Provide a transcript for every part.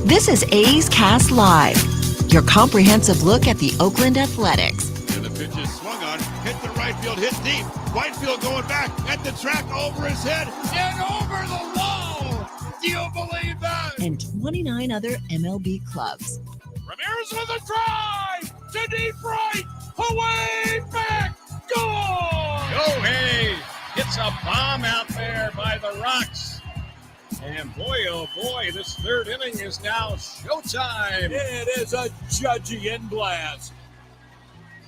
This is A's Cast Live, your comprehensive look at the Oakland Athletics. And the pitch is swung on, hit the right field, hit deep. Whitefield going back at the track, over his head, and over the wall. Do you believe that? And 29 other MLB clubs. Ramirez with a drive to deep right, away back, goal! Hey, it's a bomb out there by the Rocks. And boy, oh boy, this third inning is now showtime. It is a Judgian blast.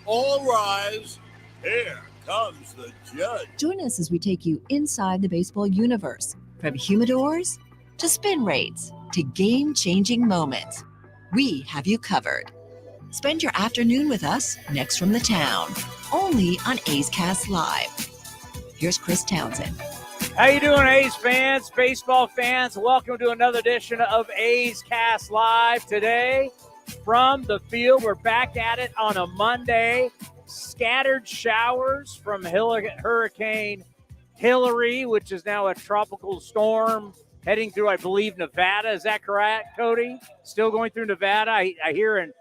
All rise. Here comes the judge. Join us as we take you inside the baseball universe, from humidors to spin rates to game-changing moments. We have you covered. Spend your afternoon with us next from the town, only on A's Cast Live. Here's Chris Townsend. How you doing, A's fans, baseball fans? Welcome to another edition of A's Cast Live. Today, from the field, we're back at it on a Monday. Scattered showers from Hurricane Hillary, which is now a tropical storm heading through, I believe, Nevada. Is that correct, Cody? Still going through Nevada? I hear in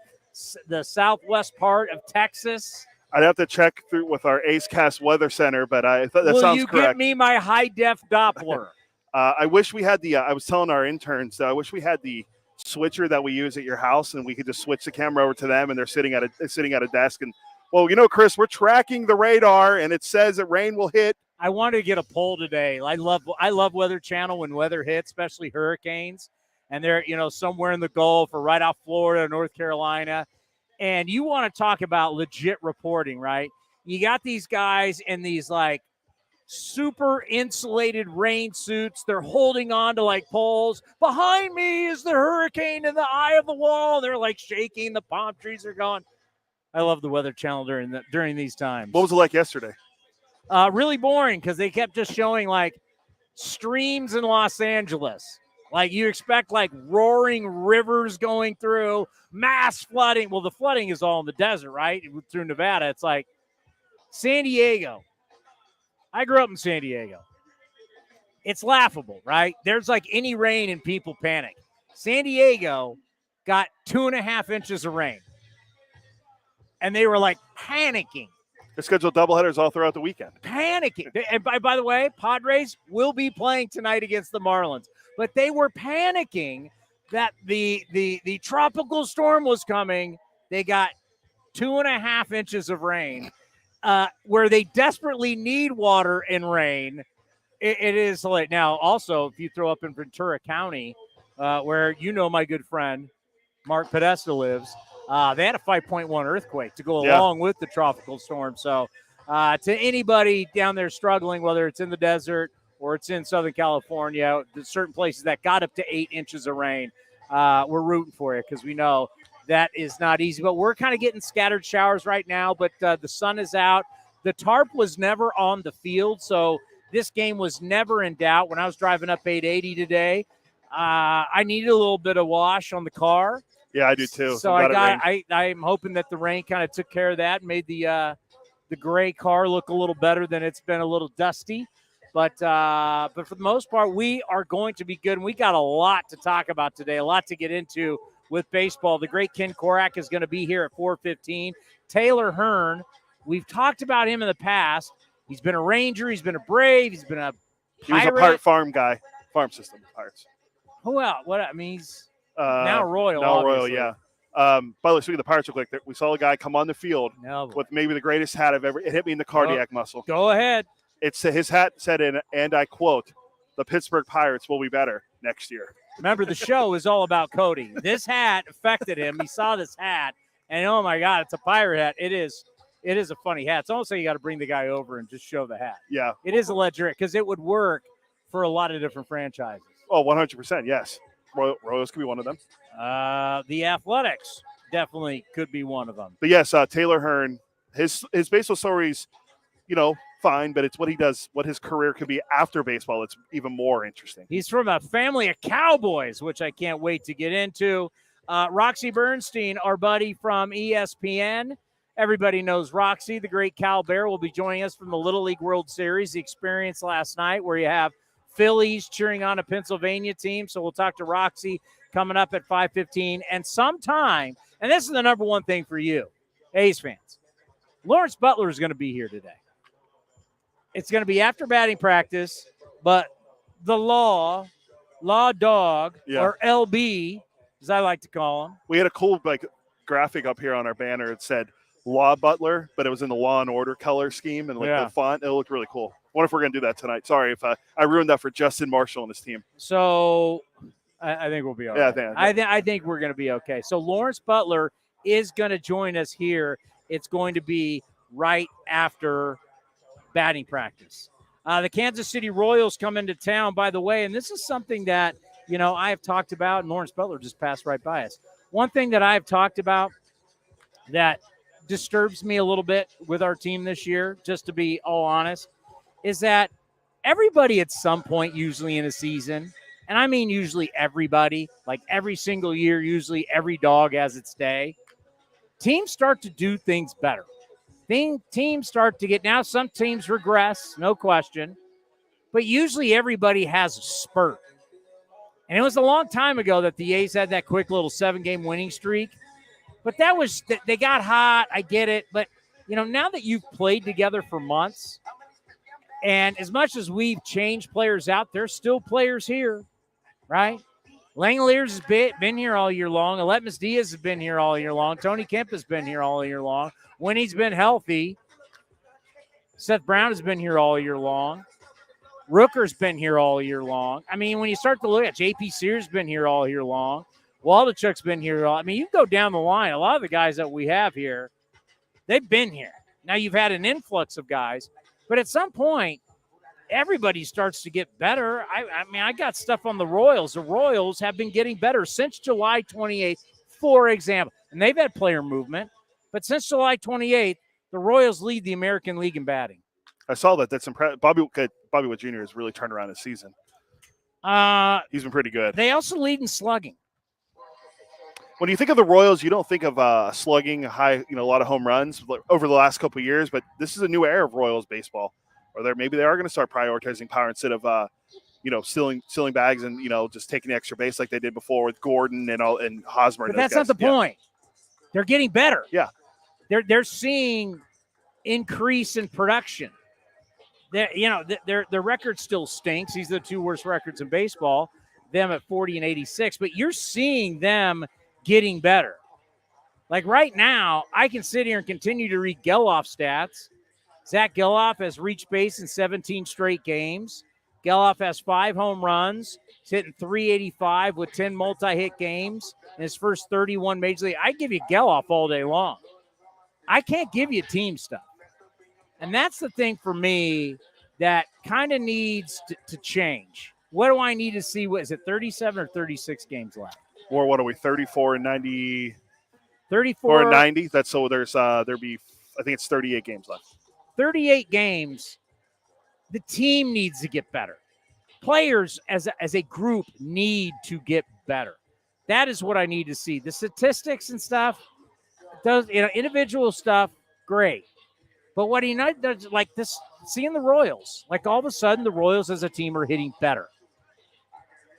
the southwest part of Texas. I'd have to check through with our Ace Cast Weather Center, but I thought that sounds correct. Will you get me my high-def Doppler? I wish we had the I was telling our interns, I wish we had the switcher that we use at your house, and we could just switch the camera over to them, and they're sitting at a desk. And, well, you know, Chris, we're tracking the radar, and it says that rain will hit. I want to get a poll today. I love Weather Channel when weather hits, especially hurricanes, and they're, somewhere in the Gulf or right off Florida, North Carolina. And you want to talk about legit reporting, right? You got these guys in these, super insulated rain suits. They're holding on to, poles. Behind me is the hurricane in the eye of the wall. They're, shaking. The palm trees are going. I love the Weather Channel during these times. What was it like yesterday? Really boring because they kept just showing, streams in Los Angeles. You expect, roaring rivers going through, mass flooding. Well, the flooding is all in the desert, right? Through Nevada. It's like San Diego. I grew up in San Diego. It's laughable, right? There's, any rain and people panic. San Diego got 2.5 inches of rain. And they were, panicking. They're scheduled doubleheaders all throughout the weekend. Panicking. And by the way, Padres will be playing tonight against the Marlins. But they were panicking that the tropical storm was coming. They got 2.5 inches of rain, where they desperately need water and rain. It is like now. Also, if you throw up in Ventura County, where my good friend Mark Podesta lives, they had a 5.1 earthquake to go along with the tropical storm. So, to anybody down there struggling, whether it's in the desert or it's in Southern California, there's certain places that got up to 8 inches of rain. We're rooting for you because we know that is not easy. But we're kind of getting scattered showers right now, but the sun is out. The tarp was never on the field, so this game was never in doubt. When I was driving up 880 today, I needed a little bit of wash on the car. Yeah, I do too. So I'm hoping that the rain kind of took care of that, made the gray car look a little better than it's been a little dusty. But for the most part, we are going to be good. And we got a lot to talk about today, a lot to get into with baseball. The great Ken Korak is going to be here at 4:15. Taylor Hearn, we've talked about him in the past. He's been a Ranger. He's been a Brave. He's been a Pirate. He was a Pirate farm guy, farm system Pirates. Who else? He's now Royal. Now obviously. Royal, yeah. By the way, speaking of the Pirates, we saw a guy come on the field with maybe the greatest hat I've ever. It hit me in the cardiac muscle. Go ahead. His hat said and I quote, "The Pittsburgh Pirates will be better next year." Remember, the show is all about Cody. This hat affected him. He saw this hat, and oh my God, it's a Pirate hat. It is a funny hat. It's almost like you got to bring the guy over and just show the hat. Yeah, it is a legit because it would work for a lot of different franchises. Oh, 100%, yes. Royals could be one of them. The Athletics definitely could be one of them. But yes, Taylor Hearn, his baseball story's, fine, but it's what he does, what his career could be after baseball. It's even more interesting. He's from a family of cowboys, which I can't wait to get into. Roxy Bernstein, our buddy from ESPN. Everybody knows Roxy, the great Cal Bear, will be joining us from the Little League World Series, the experience last night where you have Phillies cheering on a Pennsylvania team. So we'll talk to Roxy coming up at 5:15. And sometime, and this is the number one thing for you, A's fans, Lawrence Butler is going to be here today. It's going to be after batting practice, but the law dog, or LB, as I like to call him. We had a cool graphic up here on our banner. It said Law Butler, but it was in the Law and Order color scheme and the font. It looked really cool. Wonder if we're going to do that tonight. Sorry if I ruined that for Justin Marshall and his team. So I think we'll be all right. I think we're going to be okay. So Lawrence Butler is going to join us here. It's going to be right after batting practice. The Kansas City Royals come into town, by the way, and this is something that, I have talked about, and Lawrence Butler just passed right by us. One thing that I've talked about that disturbs me a little bit with our team this year, just to be all honest, is that everybody at some point, usually in a season, and I mean usually everybody, like every single year, usually every dog has its day, teams start to do things better. Teams start to get, now some teams regress, no question, but usually everybody has a spurt. And it was a long time ago that the A's had that quick little 7-game winning streak, but they got hot, I get it, but now that you've played together for months, and as much as we've changed players out, there's still players here, right? Langoliers has been here all year long. Aletmus Diaz has been here all year long. Tony Kemp has been here all year long. When he's been healthy, Seth Brown has been here all year long. Rooker's been here all year long. I mean, when you start to look at J.P. Sears been here all year long. Waldachuk's been here. You go down the line. A lot of the guys that we have here, they've been here. Now you've had an influx of guys, but at some point, everybody starts to get better. I got stuff on the Royals. The Royals have been getting better since July 28th, for example. And they've had player movement. But since July 28th, the Royals lead the American League in batting. I saw that. That's impressive. Bobby Wood Jr. has really turned around his season. He's been pretty good. They also lead in slugging. When you think of the Royals, you don't think of slugging, high, a lot of home runs over the last couple of years. But this is a new era of Royals baseball, or maybe they are going to start prioritizing power instead of stealing bags and just taking the extra base like they did before with Gordon and Hosmer. But that's not the point. They're getting better. Yeah, they're seeing increase in production. Their record still stinks. These are the two worst records in baseball. Them at 40 and 86, but you're seeing them getting better. Like right now, I can sit here and continue to read Geloff stats. Zach Geloff has reached base in 17 straight games. Geloff has 5 home runs. He's hitting .385 with 10 multi-hit games in his first 31 Major League. I give you Geloff all day long. I can't give you team stuff. And that's the thing for me that kind of needs to change. What do I need to see? What is it, 37 or 36 games left? Or what are we, 34 and 90? 34 and 90. That's so there's I think it's 38 games left. 38 games. The team needs to get better. Players as a group need to get better. That is what I need to see. The statistics and stuff, individual stuff, great. But what he does, like this, seeing the Royals, like all of a sudden the Royals as a team are hitting better.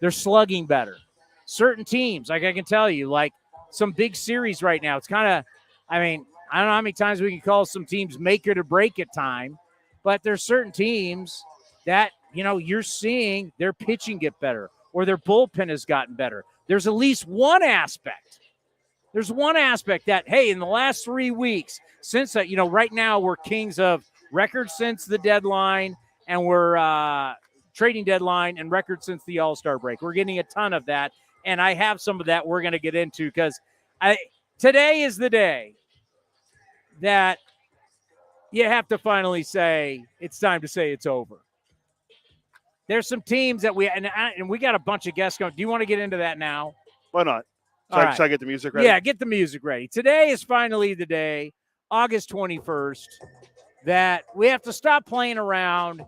They're slugging better. Certain teams, like I can tell you, like some big series right now, it's kind of, I don't know how many times we can call some teams make it or break it time, but there's certain teams that, you're seeing their pitching get better or their bullpen has gotten better. There's at least one aspect. There's one aspect that, hey, in the last 3 weeks, since, right now we're kings of records since the deadline and we're trading deadline and records since the All-Star break. We're getting a ton of that, and I have some of that we're going to get into because today is the day that you have to finally say it's time to say it's over. There's some teams that and we got a bunch of guests going. Do you want to get into that now? Why not? Should I get the music ready? Yeah, get the music ready. Today is finally the day, August 21st, that we have to stop playing around.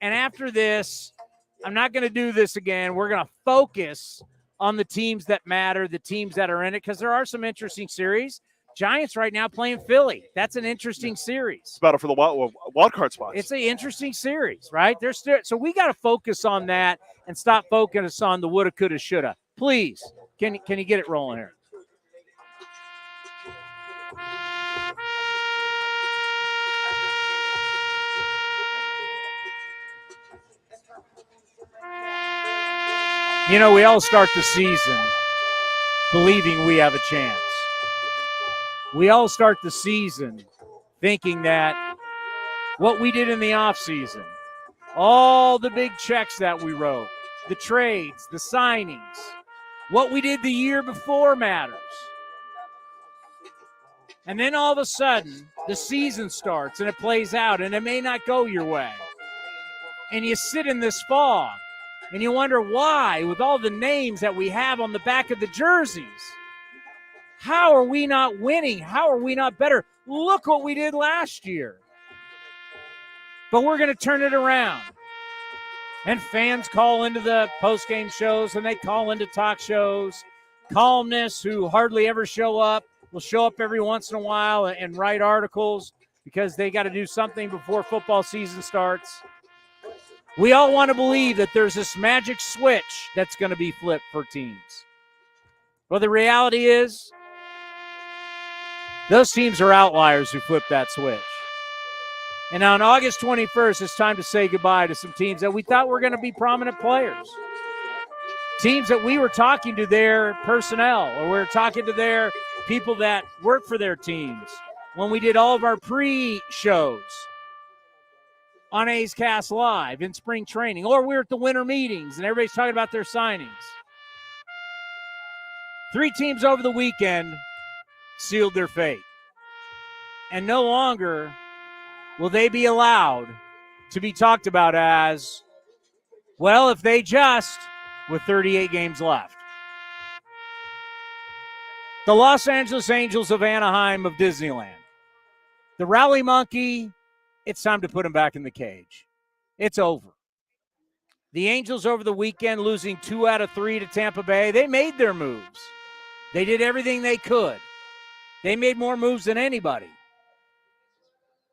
And after this, I'm not going to do this again. We're going to focus on the teams that matter, the teams that are in it, because there are some interesting series. Giants right now playing Philly. That's an interesting series. Battle for the wild card spots. It's an interesting series, right? So we got to focus on that and stop focusing on the woulda, coulda, shoulda. Please, can you get it rolling here? You know, we all start the season believing we have a chance. We all start the season thinking that what we did in the offseason, all the big checks that we wrote, the trades, the signings, what we did the year before matters. And then all of a sudden, the season starts and it plays out and it may not go your way. And you sit in this fog and you wonder why, with all the names that we have on the back of the jerseys, how are we not winning? How are we not better? Look what we did last year. But we're going to turn it around. And fans call into the post-game shows and they call into talk shows. Columnists who hardly ever show up will show up every once in a while and write articles because they got to do something before football season starts. We all want to believe that there's this magic switch that's going to be flipped for teams. Well, the reality is those teams are outliers who flip that switch. And on August 21st, it's time to say goodbye to some teams that we thought were going to be prominent players. Teams that we were talking to their personnel or we were talking to their people that work for their teams when we did all of our pre-shows on A's Cast Live in spring training, or we're at the winter meetings and everybody's talking about their signings. 3 teams over the weekend sealed their fate. And no longer will they be allowed to be talked about as, well, if they just, with 38 games left. The Los Angeles Angels of Anaheim of Disneyland. The Rally Monkey, it's time to put him back in the cage. It's over. The Angels over the weekend losing 2 out of 3 to Tampa Bay. They made their moves. They did everything they could. They made more moves than anybody.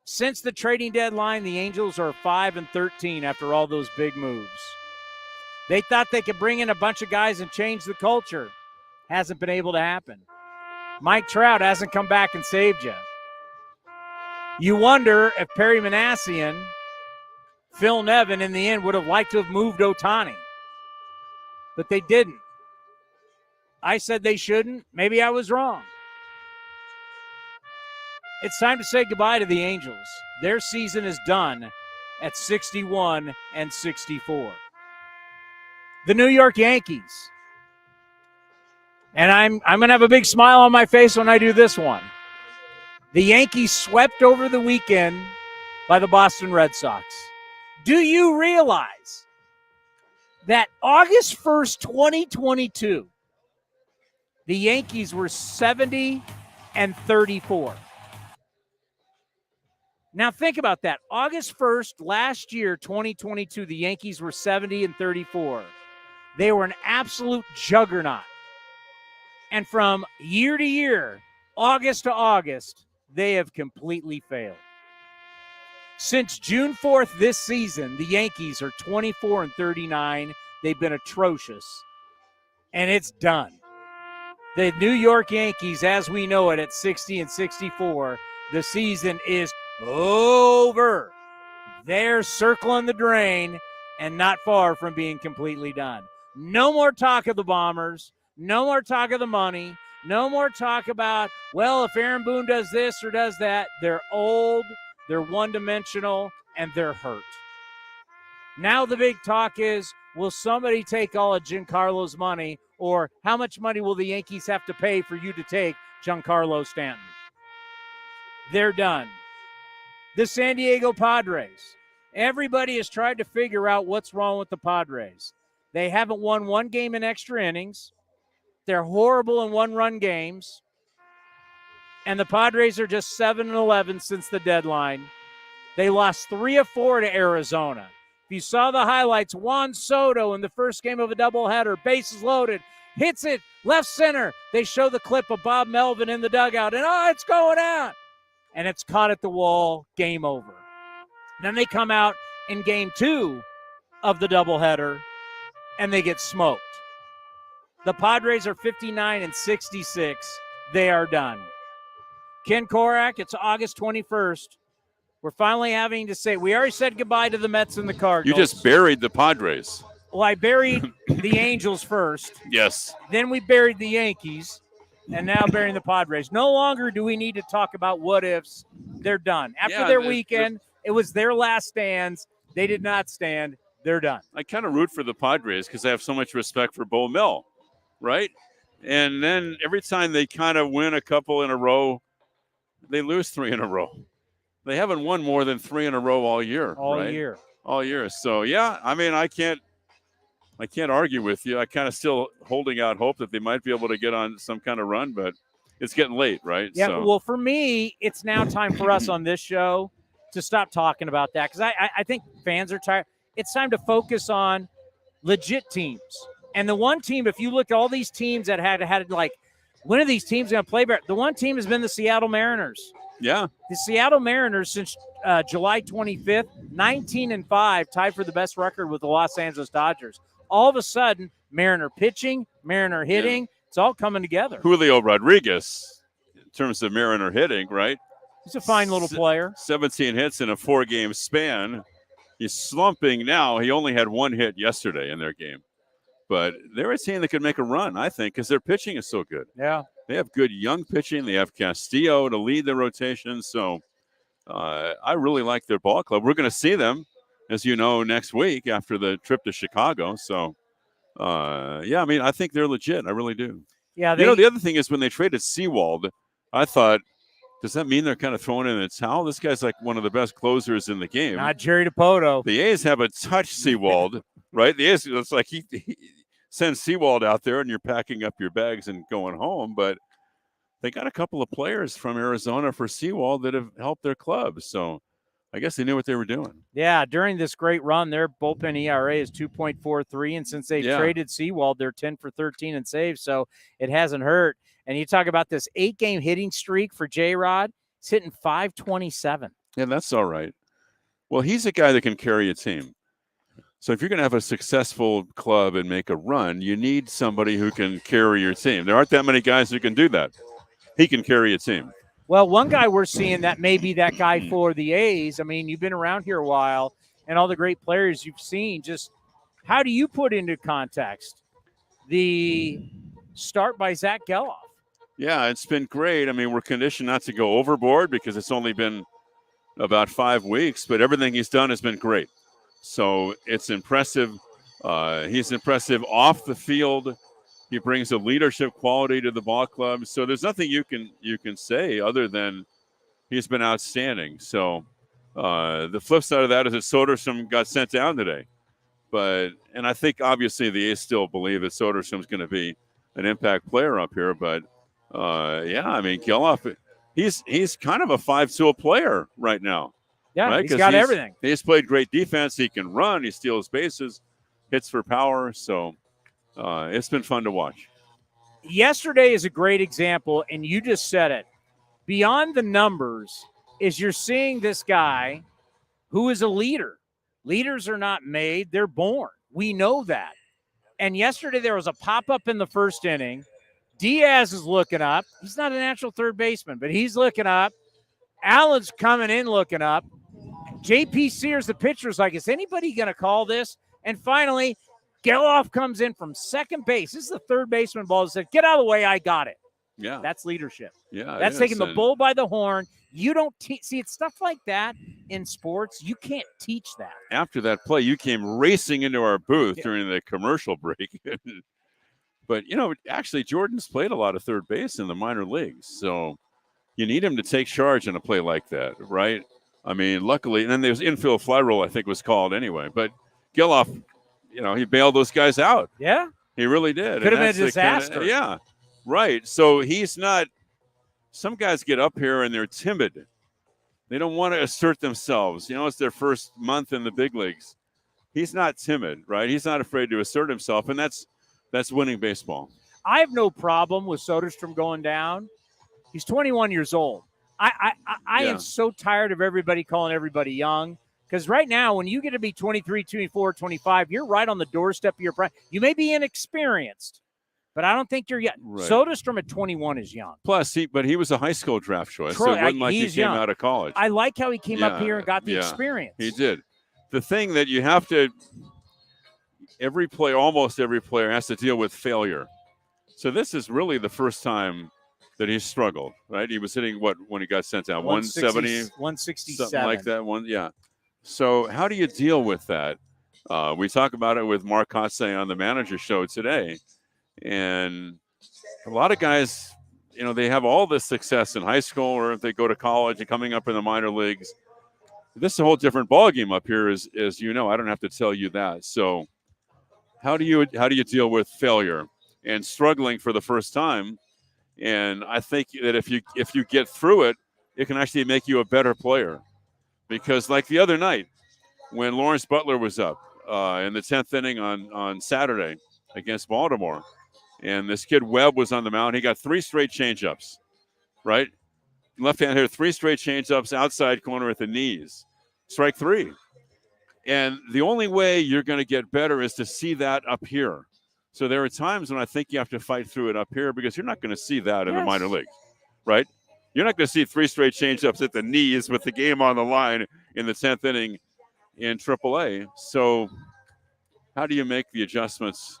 Since the trading deadline, the Angels are 5-13 after all those big moves. They thought they could bring in a bunch of guys and change the culture. Hasn't been able to happen. Mike Trout hasn't come back and saved you. You wonder if Perry Manassian, Phil Nevin, in the end, would have liked to have moved Ohtani. But they didn't. I said they shouldn't. Maybe I was wrong. It's time to say goodbye to the Angels. Their season is done at 61-64. The New York Yankees. And I'm going to have a big smile on my face when I do this one. The Yankees swept over the weekend by the Boston Red Sox. Do you realize that August 1st, 2022, the Yankees were 70-34? Now think about that. August 1st, last year, 2022, the Yankees were 70-34. They were an absolute juggernaut. And from year to year, August to August, they have completely failed. Since June 4th this season, the Yankees are 24-39. They've been atrocious. And it's done. The New York Yankees, as we know it, at 60-64, the season is over. They're circling the drain and not far from being completely done. No more talk of the Bombers. No more talk of the money. No more talk about, well, if Aaron Boone does this or does that. They're old, they're one-dimensional, and they're hurt. Now the big talk is, will somebody take all of Giancarlo's money, or how much money will the Yankees have to pay for you to take Giancarlo Stanton? They're done. The San Diego Padres. Everybody has tried to figure out what's wrong with the Padres. They haven't won one game in extra innings. They're horrible in one-run games. And the Padres are just 7-11 since the deadline. They lost 3 of 4 to Arizona. If you saw the highlights, Juan Soto in the first game of a doubleheader, bases loaded. hits it left center. They show the clip of Bob Melvin in the dugout, and it's going out. And it's caught at the wall, game over. Then they come out in game 2 of the doubleheader, and they get smoked. The Padres are 59-66. They are done. Ken Korak, it's August 21st. We're finally having to say, we already said goodbye to the Mets and the Cardinals. You just buried the Padres. Well, I buried the Angels first. Yes. Then we buried the Yankees, and now burying the Padres. No longer do we need to talk about what ifs. They're done. After their weekend, it was their last stands. They did not stand. They're done. I kind of root for the Padres because I have so much respect for Bo Mill, right? And then every time they kind of win a couple in a row, they lose 3 in a row. They haven't won more than 3 in a row all year. All year. So, yeah, I mean, I can't argue with you. I kind of still holding out hope that they might be able to get on some kind of run, but it's getting late, right? Yeah, so. Well, for me, it's now time for us on this show to stop talking about that because I think fans are tired. It's time to focus on legit teams. And the one team, if you look at all these teams that had like, when are these teams going to play better? The one team has been the Seattle Mariners. Yeah. The Seattle Mariners since July 25th, 19-5, tied for the best record with the Los Angeles Dodgers. All of a sudden, Mariner pitching, Mariner hitting, it's all coming together. Julio Rodriguez, in terms of Mariner hitting, right? He's a fine little player. 17 hits in a 4-game span. He's slumping now. He only had 1 hit yesterday in their game. But they're a team that could make a run, I think, because their pitching is so good. Yeah. They have good young pitching. They have Castillo to lead the rotation. So I really like their ball club. We're going to see them, as you know, next week after the trip to Chicago. So, yeah, I mean, I think they're legit. I really do. Yeah. The other thing is when they traded Sewald, I thought, does that mean they're kind of throwing in the towel? This guy's like one of the best closers in the game. Not Jerry DiPoto. The A's haven't touched Sewald, right? The A's, it's like he sends Sewald out there and you're packing up your bags and going home. But they got a couple of players from Arizona for Sewald that have helped their club. So I guess they knew what they were doing. Yeah, during this great run, their bullpen ERA is 2.43. And since they traded Sewald, they're 10 for 13 in saves. So it hasn't hurt. And you talk about this 8-game hitting streak for J-Rod. He's hitting .527. Yeah, that's all right. Well, he's a guy that can carry a team. So if you're going to have a successful club and make a run, you need somebody who can carry your team. There aren't that many guys who can do that. He can carry a team. Well, one guy we're seeing that may be that guy for the A's. I mean, you've been around here a while, and all the great players you've seen. Just how do you put into context the start by Zach Geloff? Yeah, it's been great. I mean, we're conditioned not to go overboard because it's only been about 5 weeks, but everything he's done has been great. So it's impressive. He's impressive off the field. He brings a leadership quality to the ball club. So there's nothing you can say other than he's been outstanding. So the flip side of that is that Soderstrom got sent down today. And I think obviously the A's still believe that Soderstrom's going to be an impact player up here, but yeah, I mean, Geloff, he's kind of a 5-tool player right now. Yeah, right? He's got everything. He's played great defense. He can run. He steals bases, hits for power. So it's been fun to watch. Yesterday is a great example, and you just said it. Beyond the numbers is you're seeing this guy who is a leader. Leaders are not made, they're born. We know that. And yesterday there was a pop-up in the first inning. Diaz is looking up. He's not a natural third baseman, but he's looking up. Allen's coming in looking up. J.P. Sears, the pitcher, is like, is anybody going to call this? And finally, Geloff comes in from second base. This is the third baseman ball that said, get out of the way, I got it. Yeah. That's leadership. Yeah. That's taking the bull by the horn. You don't see it's stuff like that in sports. You can't teach that. After that play, you came racing into our booth during the commercial break. But, actually, Jordan's played a lot of third base in the minor leagues. So you need him to take charge in a play like that, right? I mean, luckily, and then there's infield fly roll, I think was called anyway. But Geloff, he bailed those guys out. Yeah. He really did. Could have been a disaster. Yeah, right. So he's not – some guys get up here and they're timid. They don't want to assert themselves. It's their first month in the big leagues. He's not timid, right? He's not afraid to assert himself, and that's winning baseball. I have no problem with Soderstrom going down. He's 21 years old. I am so tired of everybody calling everybody young, because right now when you get to be 23, 24, 25, you're right on the doorstep of your prime. You may be inexperienced, but I don't think you're young. Right. Soderstrom at 21 is young. Plus, he was a high school draft choice, so it wasn't like he came out of college. I like how he came up here and got the experience. He did. The thing that you have to almost every player has to deal with failure. So this is really the first time that he's struggled, right? He was hitting when he got sent down? 170? 167. Something like that. So how do you deal with that? We talk about it with Mark Kotze on the Manager Show today. And a lot of guys, they have all this success in high school, or if they go to college and coming up in the minor leagues. This is a whole different ballgame up here, as I don't have to tell you that. So how do you deal with failure and struggling for the first time? And I think that if you get through it, it can actually make you a better player. Because like the other night, when Lawrence Butler was up in the 10th inning on Saturday against Baltimore, and this kid Webb was on the mound, he got 3 straight changeups, right? Left-hand hitter, 3 straight changeups outside corner at the knees. Strike 3. And the only way you're going to get better is to see that up here. So there are times when I think you have to fight through it up here, because you're not going to see that in the minor leagues, right? You're not going to see 3 straight changeups at the knees with the game on the line in the 10th inning in AAA. So how do you make the adjustments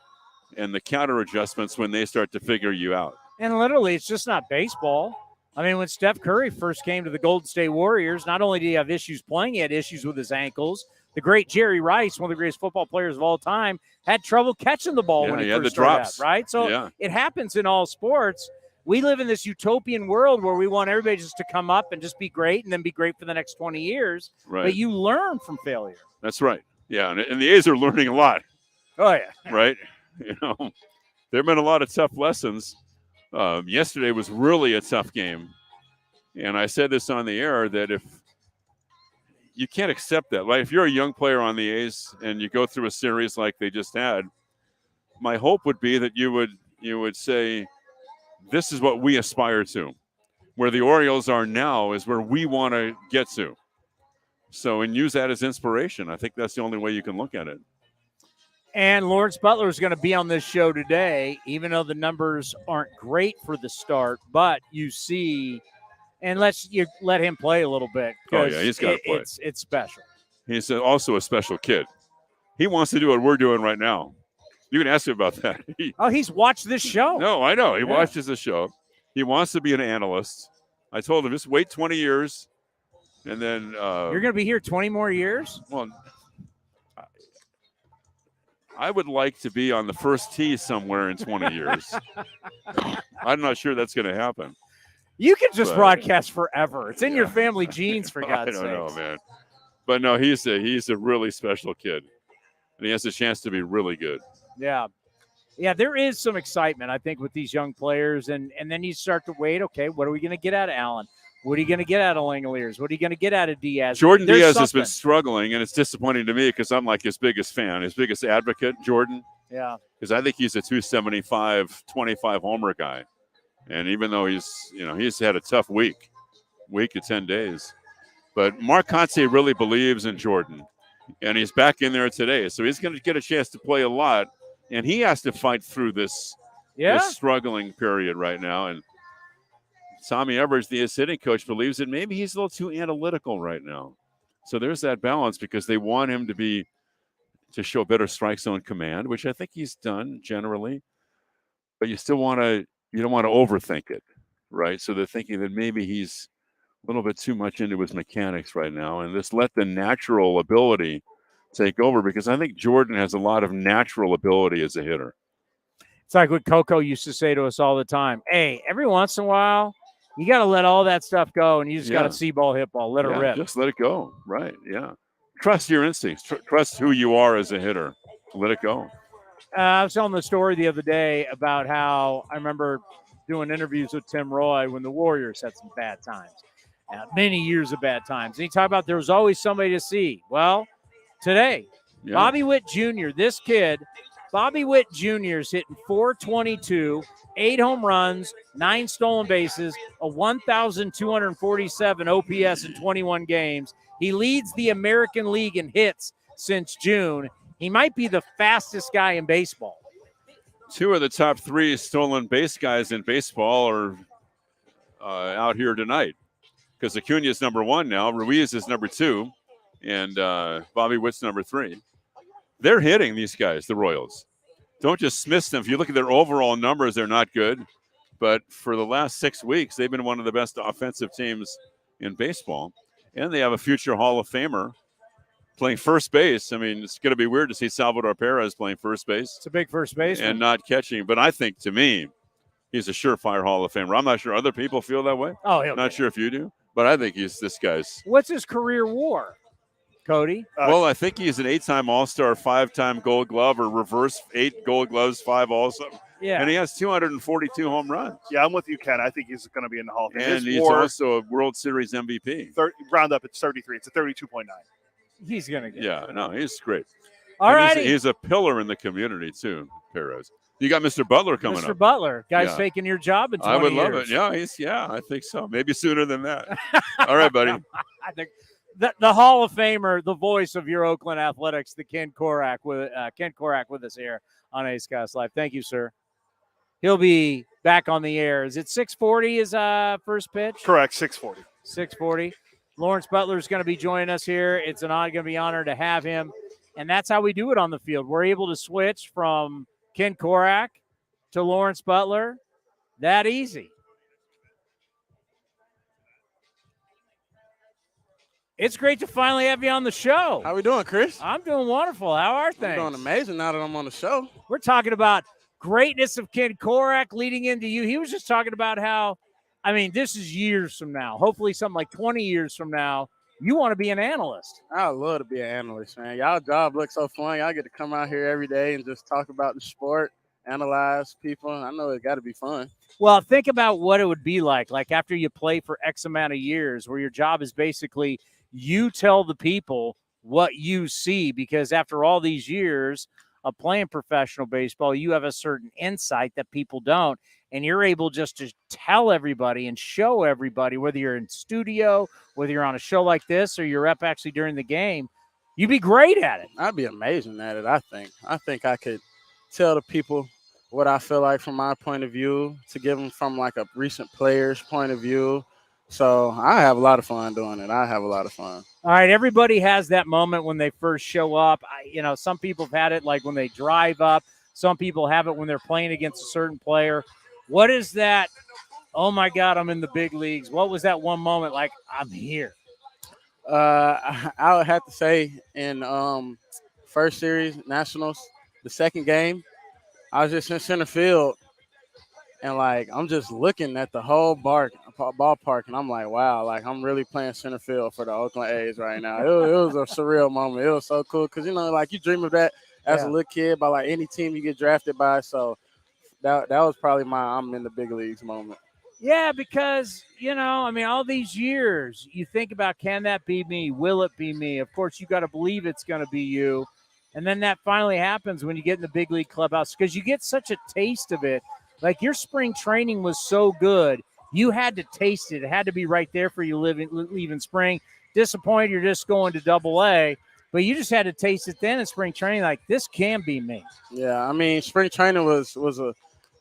and the counter adjustments when they start to figure you out? And literally, it's just not baseball. I mean, when Steph Curry first came to the Golden State Warriors, not only did he have issues playing, he had issues with his ankles. The great Jerry Rice, one of the greatest football players of all time, had trouble catching the ball when he had first the started drops. out, right? So it happens in all sports. We live in this utopian world where we want everybody just to come up and just be great and then be great for the next 20 years. Right. But you learn from failure. That's right. Yeah, and the A's are learning a lot. Oh, yeah. Right? There have been a lot of tough lessons. Yesterday was really a tough game. And I said this on the air, that if you can't accept that, like if you're a young player on the A's and you go through a series like they just had, my hope would be that you would say, this is what we aspire to. Where the Orioles are now is where we want to get to. So, and use that as inspiration. I think that's the only way you can look at it. And Lawrence Butler is going to be on this show today, even though the numbers aren't great for the start. But you see, and you let him play a little bit. Oh, yeah, he's got to play. It's special. He's also a special kid. He wants to do what we're doing right now. You can ask him about that. He's watched this show. No, I know. He watches the show. He wants to be an analyst. I told him, just wait 20 years, and then you're going to be here 20 more years? Well, I would like to be on the first tee somewhere in 20 years. I'm not sure that's going to happen. You can just broadcast forever. It's in your family genes, for God's sake. I don't know, man. But no, he's a really special kid, and he has a chance to be really good. Yeah. Yeah, there is some excitement, I think, with these young players. And then you start to wait, okay, what are we going to get out of Allen? What are you going to get out of Langoliers? What are you going to get out of Diaz? Jordan Diaz has been struggling, and it's disappointing to me because I'm like his biggest fan, his biggest advocate, Jordan. Yeah. Because I think he's a 275, 25 homer guy. And even though he's had a tough week of 10 days. But Mark Kotze really believes in Jordan, and he's back in there today. So he's going to get a chance to play a lot, and he has to fight through this struggling period right now. And Tommy Evers, the hitting coach, believes that maybe he's a little too analytical right now. So there's that balance because they want him to show better strike zone command, which I think he's done generally. But you don't want to overthink it, right? So they're thinking that maybe he's a little bit too much into his mechanics right now, and just let the natural ability take over, because I think Jordan has a lot of natural ability as a hitter. It's like what Coco used to say to us all the time. Hey, every once in a while, you got to let all that stuff go, and you just got to see ball, hit ball, let it rip. Just let it go, right, yeah. Trust your instincts. Trust who you are as a hitter. Let it go. I was telling the story the other day about how I remember doing interviews with Tim Roy when the Warriors had some bad times. Many years of bad times. And he talked about there was always somebody to see. Well, today, Bobby Witt Jr., this kid, Bobby Witt Jr. is hitting .422, 8 home runs, 9 stolen bases, a 1,247 OPS in 21 games. He leads the American League in hits since June. He might be the fastest guy in baseball. 2 of the top 3 stolen base guys in baseball are out here tonight, because Acuna is number 1 now, Ruiz is number 2, and Bobby Witt's number 3. They're hitting, these guys, the Royals. Don't dismiss them. If you look at their overall numbers, they're not good. But for the last 6 weeks, they've been one of the best offensive teams in baseball. And they have a future Hall of Famer playing first base. I mean, it's going to be weird to see Salvador Perez playing first base. It's a big first baseman. And not catching. But I think, to me, he's a surefire Hall of Famer. I'm not sure other people feel that way. Oh, not sure if you do. But I think he's this guy's. What's his career WAR, Cody? Well, I think he's an 8-time All-Star, 5-time Gold Glove, or reverse 8 Gold Gloves, 5 All-Star. Yeah. And he has 242 home runs. Yeah, I'm with you, Ken. I think he's going to be in the Hall of Fame. And he's also a World Series MVP. Round up, it's 33. It's a 32.9. He's going to get Yeah, no, he's great. All right. He's a pillar in the community, too, Perez. You got Mr. Butler coming up. Mr. Butler, guy's taking your job in 20 I would love years. it. Yeah, I think so. Maybe sooner than that. All right, buddy. I think the Hall of Famer, the voice of your Oakland Athletics, the Ken Korak with us here on A's Cast Live. Thank you, sir. He'll be back on the air. Is it 6:40 is first pitch? Correct, 6:40. 6:40. Lawrence Butler is going to be joining us here. It's going to be an honor to have him. And that's how we do it on the field. We're able to switch from Ken Korak to Lawrence Butler. That easy. It's great to finally have you on the show. How we doing, Chris? I'm doing wonderful. How are things? I'm doing amazing now that I'm on the show. We're talking about greatness of Ken Korak leading into you. He was just talking about how, I mean, this is years from now. Hopefully something like 20 years from now, you want to be an analyst. I love to be an analyst, man. Y'all job looks so fun. Y'all get to come out here every day and just talk about the sport, analyze people. I know it's got to be fun. Well, think about what it would be like after you play for X amount of years, where your job is basically you tell the people what you see, because after all these years of playing professional baseball, you have a certain insight that people don't, and you're able just to tell everybody and show everybody, whether you're in studio, whether you're on a show like this, or you're up actually during the game. You'd be great at it. I'd be amazing at it, I think. I think I could tell the people what I feel like from my point of view, to give them from like a recent player's point of view. So I have a lot of fun doing it. I have a lot of fun. All right, everybody has that moment when they first show up. Some people have had it like when they drive up. Some people have it when they're playing against a certain player. What is that? Oh, my God, I'm in the big leagues. What was that one moment like, I'm here? I would have to say in first series, Nationals, the second game, I was just in center field. And, I'm just looking at the whole ballpark, and I'm like, wow, I'm really playing center field for the Oakland A's right now. It was a surreal moment. It was so cool because, you dream of that as a little kid by, any team you get drafted by. So that was probably my I'm in the big leagues moment. Yeah, because, all these years, you think about, can that be me? Will it be me? Of course, you got to believe it's going to be you. And then that finally happens when you get in the big league clubhouse, because you get such a taste of it. Like, your spring training was so good, you had to taste it. It had to be right there for you leaving spring. Disappointed you're just going to Double-A, but you just had to taste it then in spring training. Like, this can be me. Yeah, spring training was a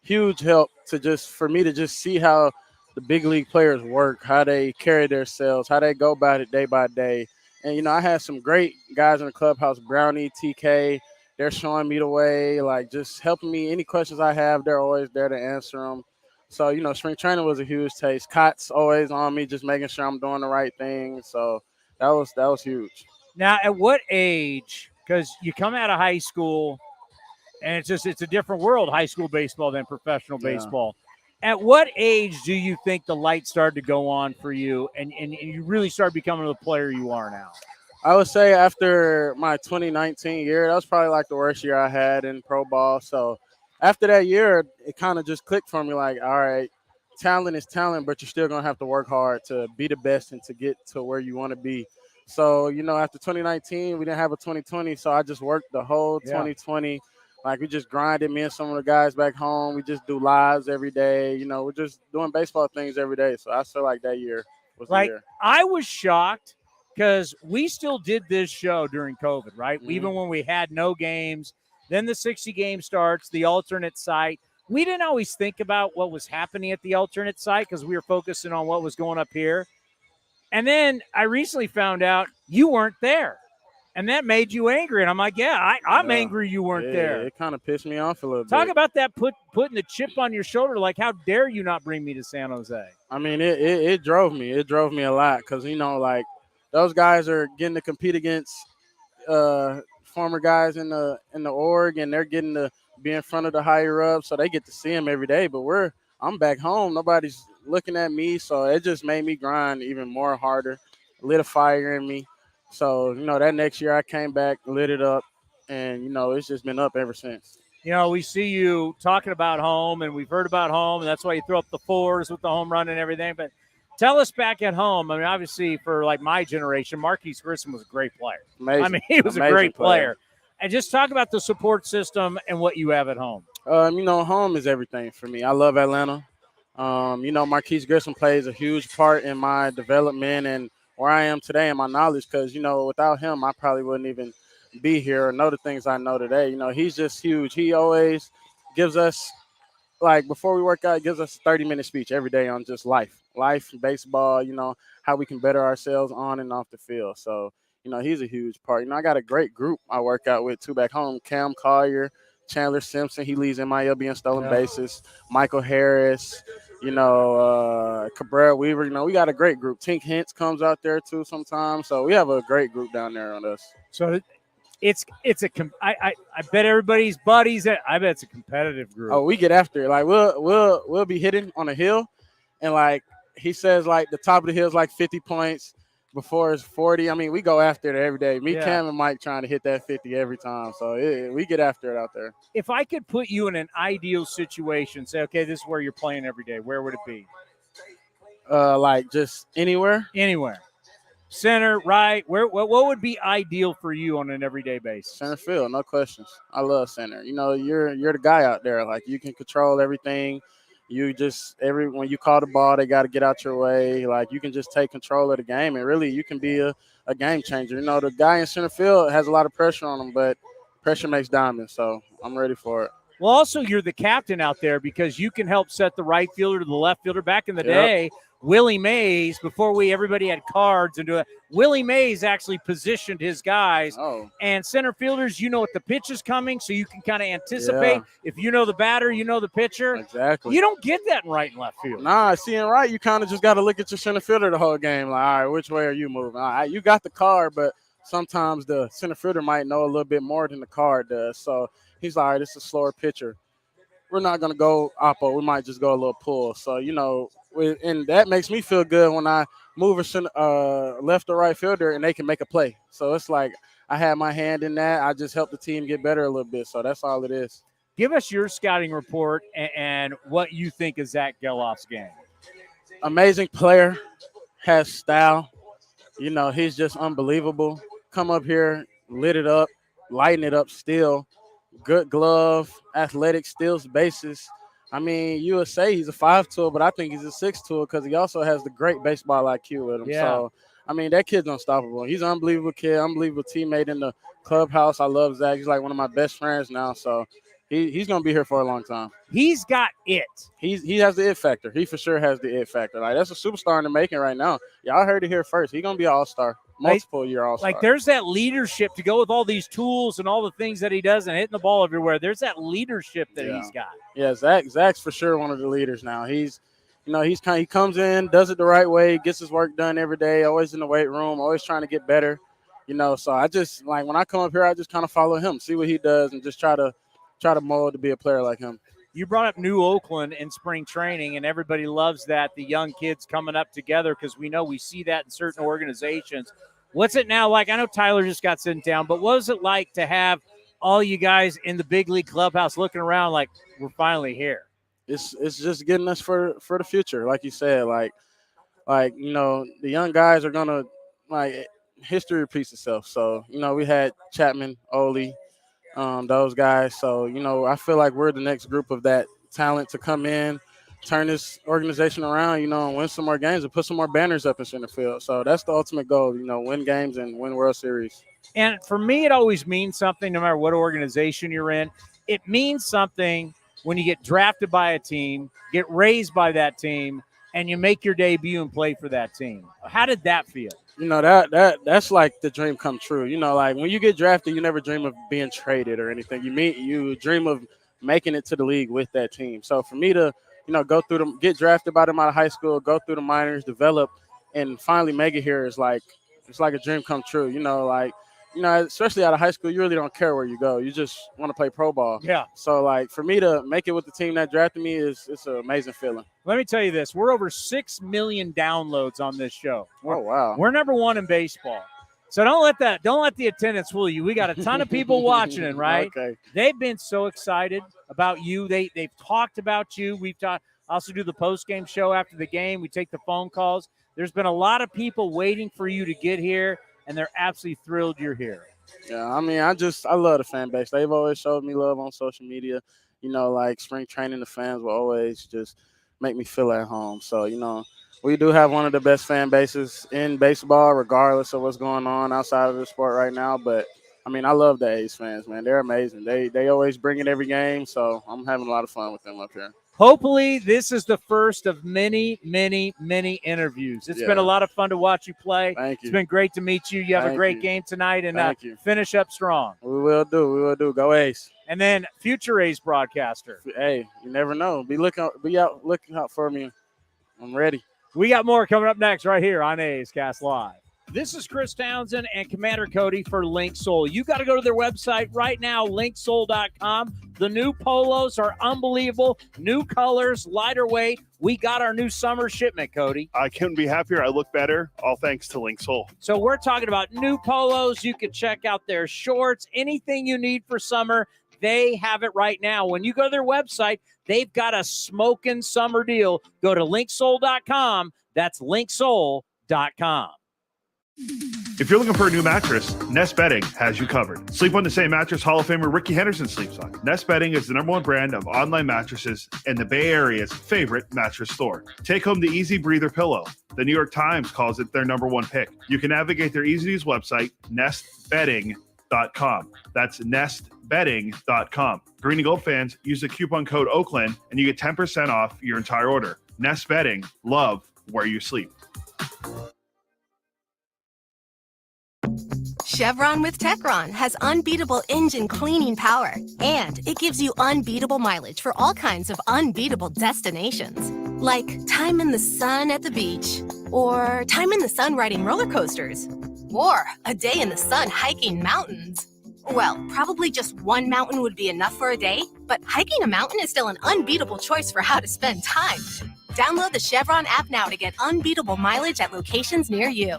huge help for me to just see how the big league players work, how they carry themselves, how they go about it day by day. And, I had some great guys in the clubhouse, Brownie, TK. They're showing me the way, just helping me. Any questions I have, they're always there to answer them. So, spring training was a huge taste. Cott's always on me, just making sure I'm doing the right thing. So that was huge. Now, at what age, because you come out of high school, and it's a different world, high school baseball than professional baseball. At what age do you think the light started to go on for you and you really started becoming the player you are now? I would say after my 2019 year, that was probably the worst year I had in pro ball. So after that year, it kind of just clicked for me all right, talent is talent, but you're still going to have to work hard to be the best and to get to where you want to be. So, after 2019, we didn't have a 2020. So I just worked the whole 2020 Like we just grinded, me and some of the guys back home. We just do lives every day. You know, we're just doing baseball things every day. So I feel like that year was the Like, year. I was shocked because we still did this show during COVID, right? Mhm. Even when we had no games. Then the 60 game starts, the alternate site. We didn't always think about what was happening at the alternate site because we were focusing on what was going up here. And then I recently found out you weren't there. And that made you angry. And I'm like, yeah, I'm Yeah. angry you weren't there. It kind of pissed me off a little Talk bit. about that putting the chip on your shoulder. Like, how dare you not bring me to San Jose? I mean, it drove me. It drove me a lot because, you know, like those guys are getting to compete against former guys in the org, and they're getting to be in front of the higher ups, so they get to see them every day. But I'm back home. Nobody's looking at me, so it just made me grind even more harder, lit a fire in me. So, you know, that next year I came back, lit it up, and, you know, it's just been up ever since. You know, we see you talking about home, and we've heard about home, and that's why you throw up the fours with the home run and everything. But tell us back at home. I mean, obviously, for like my generation, Marquise Grissom was a great player. Amazing. I mean, he was Amazing a great player. And just talk about the support system and what you have at home. You know, home is everything for me. I love Atlanta. You know, Marquise Grissom plays a huge part in my development and where I am today and my knowledge because, you know, without him, I probably wouldn't even be here or know the things I know today. You know, he's just huge. He always gives us, like, before we work out, gives us a 30-minute speech every day on just life, baseball, you know, how we can better ourselves on and off the field. So, you know, he's a huge part. You know, I got a great group I work out with, too, back home. Cam Collier, Chandler Simpson, he leads MILB in stolen bases. Michael Harris, you know, Cabrera Weaver. You know, we got a great group. Tink Hintz comes out there, too, sometimes. So we have a great group down there on us. So I bet everybody's buddies. I bet it's a competitive group. Oh, we get after it. Like we'll be hitting on a hill, and like he says, like the top of the hill is like 50 points. Before it's 40. I mean, we go after it every day. Me, Cam, and Mike trying to hit that 50 every time. So we get after it out there. If I could put you in an ideal situation, say, okay, this is where you're playing every day, where would it be? Like just anywhere. Anywhere. Center, right? What would be ideal for you on an everyday basis? Center field, no questions. I love center. You know, you're the guy out there. Like you can control everything. You just when you call the ball, they got to get out your way. Like you can just take control of the game, and really you can be a game changer. You know, the guy in center field has a lot of pressure on him, but pressure makes diamonds. So I'm ready for it. Well, also you're the captain out there because you can help set the right fielder to the left fielder. Back in the day, Willie Mays, before everybody had cards and do it, Willie Mays actually positioned his guys. Oh. And center fielders, you know what the pitch is coming, so you can kind of anticipate. Yeah. If you know the batter, you know the pitcher. Exactly. You don't get that in right and left field. Nah, seeing right, you kind of just got to look at your center fielder the whole game. Like, all right, which way are you moving? All right, you got the card, but sometimes the center fielder might know a little bit more than the card does. So he's like, all right, this is a slower pitcher. We're not going to go oppo. We might just go a little pull. So, you know, and that makes me feel good when I move a left or right fielder and they can make a play. So it's like I had my hand in that. I just helped the team get better a little bit. So that's all it is. Give us your scouting report and what you think is Zach Geloff's game. Amazing player, has style. You know, he's just unbelievable. Come up here, lit it up, lighten it up still. Good glove, athletic, steals bases. I mean, you would say he's a 5 tool, but I think he's a 6 tool because he also has the great baseball IQ with him. Yeah. So, I mean, that kid's unstoppable. He's an unbelievable kid, unbelievable teammate in the clubhouse. I love Zach. He's like one of my best friends now. So, he's going to be here for a long time. He's got it. He has the it factor. He for sure has the it factor. Like, that's a superstar in the making right now. Y'all heard it here first. He's going to be an all-star. Multiple-year all-star. Like, there's that leadership to go with all these tools and all the things that he does and hitting the ball everywhere. There's that leadership that he's got. Yeah, Zach's for sure one of the leaders now. He's, you know, he comes in, does it the right way, gets his work done every day, always in the weight room, always trying to get better. You know, so I just, like, when I come up here, I just kind of follow him, see what he does, and just try to mold to be a player like him. You brought up New Oakland in spring training, and everybody loves that, the young kids coming up together, because we see that in certain organizations. What's it now like? I know Tyler just got sent down, but what was it like to have all you guys in the big league clubhouse looking around like we're finally here? It's just getting us for the future, like you said. Like you know, the young guys are gonna, like, history repeats itself. So, you know, we had Chapman, Ole, those guys. So, I feel like we're the next group of that talent to come in, turn this organization around, and win some more games and put some more banners up in center field. So that's the ultimate goal, win games and win World Series. And for me, it always means something no matter what organization you're in. It means something when you get drafted by a team, get raised by that team, and you make your debut and play for that team. How did that feel? That's like the dream come true. Like when you get drafted, you never dream of being traded or anything. You dream of making it to the league with that team. So for me to, go through them, get drafted by them out of high school, go through the minors, develop, and finally make it here is like, it's like a dream come true. Especially out of high school, you really don't care where you go. You just want to play pro ball. Yeah. So, like, for me to make it with the team that drafted me it's an amazing feeling. Let me tell you this. We're over 6 million downloads on this show. Wow. We're number one in baseball. So don't let the attendance fool you. We got a ton of people watching it, right? Okay. They've been so excited about you. They've talked about you. We've also do the post-game show after the game. We take the phone calls. There's been a lot of people waiting for you to get here, and they're absolutely thrilled you're here. Yeah, I mean, I love the fan base. They've always showed me love on social media. Like spring training, the fans will always just make me feel at home. So, we do have one of the best fan bases in baseball, regardless of what's going on outside of the sport right now. But, I mean, I love the A's fans, man. They're amazing. They always bring it every game, so I'm having a lot of fun with them up here. Hopefully, this is the first of many, many, many interviews. It's been a lot of fun to watch you play. Thank you. It's been great to meet you. You have a great game tonight, and finish up strong. We will do. Go A's. And then future A's broadcaster. Hey, you never know. Be out looking out for me. I'm ready. We got more coming up next right here on A's Cast Live. This is Chris Townsend and Commander Cody for Link Soul. You got to go to their website right now, linksoul.com. The new polos are unbelievable. New colors, lighter weight. We got our new summer shipment, Cody. I couldn't be happier. I look better. All thanks to Link Soul. So we're talking about new polos. You can check out their shorts, anything you need for summer. They have it right now. When you go to their website, they've got a smoking summer deal. Go to linksoul.com. That's linksoul.com. If you're looking for a new mattress, Nest Bedding has you covered. Sleep on the same mattress Hall of Famer Ricky Henderson sleeps on. Nest Bedding is the #1 brand of online mattresses and the Bay Area's favorite mattress store. Take home the Easy Breather pillow. The New York Times calls it their #1 pick. You can navigate their easy-to-use website, nestbedding.com. That's nestbedding.com. Green and Gold fans, use the coupon code Oakland and you get 10% off your entire order. Nest Bedding, love where you sleep. Chevron with Techron has unbeatable engine cleaning power, and it gives you unbeatable mileage for all kinds of unbeatable destinations. Like time in the sun at the beach, or time in the sun riding roller coasters, or a day in the sun hiking mountains. Well, probably just one mountain would be enough for a day, but hiking a mountain is still an unbeatable choice for how to spend time. Download the Chevron app now to get unbeatable mileage at locations near you.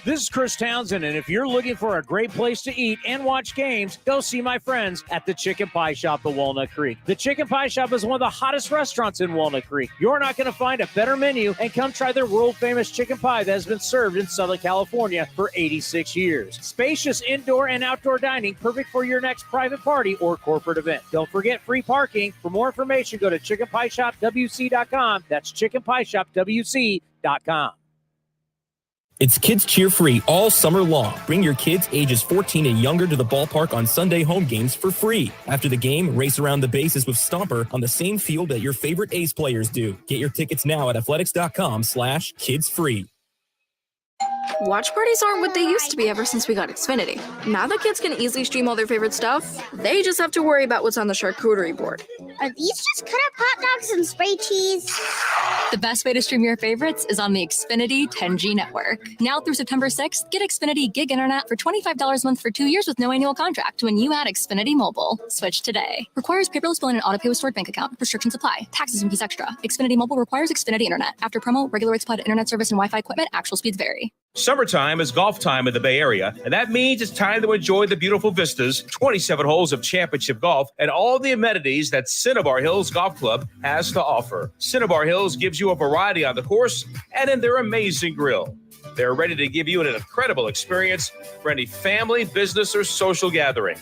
This is Chris Townsend, and if you're looking for a great place to eat and watch games, go see my friends at the Chicken Pie Shop at Walnut Creek. The Chicken Pie Shop is one of the hottest restaurants in Walnut Creek. You're not going to find a better menu, and come try their world-famous chicken pie that has been served in Southern California for 86 years. Spacious indoor and outdoor dining, perfect for your next private party or corporate event. Don't forget free parking. For more information, go to chickenpieshopwc.com. That's chickenpieshopwc.com. It's Kids Cheer Free all summer long. Bring your kids ages 14 and younger to the ballpark on Sunday home games for free. After the game, race around the bases with Stomper on the same field that your favorite A's players do. Get your tickets now at athletics.com/kidsfree. Watch parties aren't what they used to be ever since we got Xfinity. Now that kids can easily stream all their favorite stuff, they just have to worry about what's on the charcuterie board. Are these just cut up hot dogs and spray cheese? The best way to stream your favorites is on the Xfinity 10G network. Now through September 6th, get Xfinity Gig Internet for $25 a month for 2 years with no annual contract when you add Xfinity Mobile. Switch today. Requires paperless billing and autopay with stored bank account. Restrictions apply. Taxes and fees extra. Xfinity Mobile requires Xfinity Internet. After promo, regular rates apply to internet service and Wi-Fi equipment. Actual speeds vary. Summertime is golf time in the Bay Area, and that means it's time to enjoy the beautiful vistas, 27 holes of championship golf, and all the amenities that Cinnabar Hills Golf Club has to offer. Cinnabar Hills gives you a variety on the course and in their amazing grill. They're ready to give you an incredible experience for any family, business, or social gathering.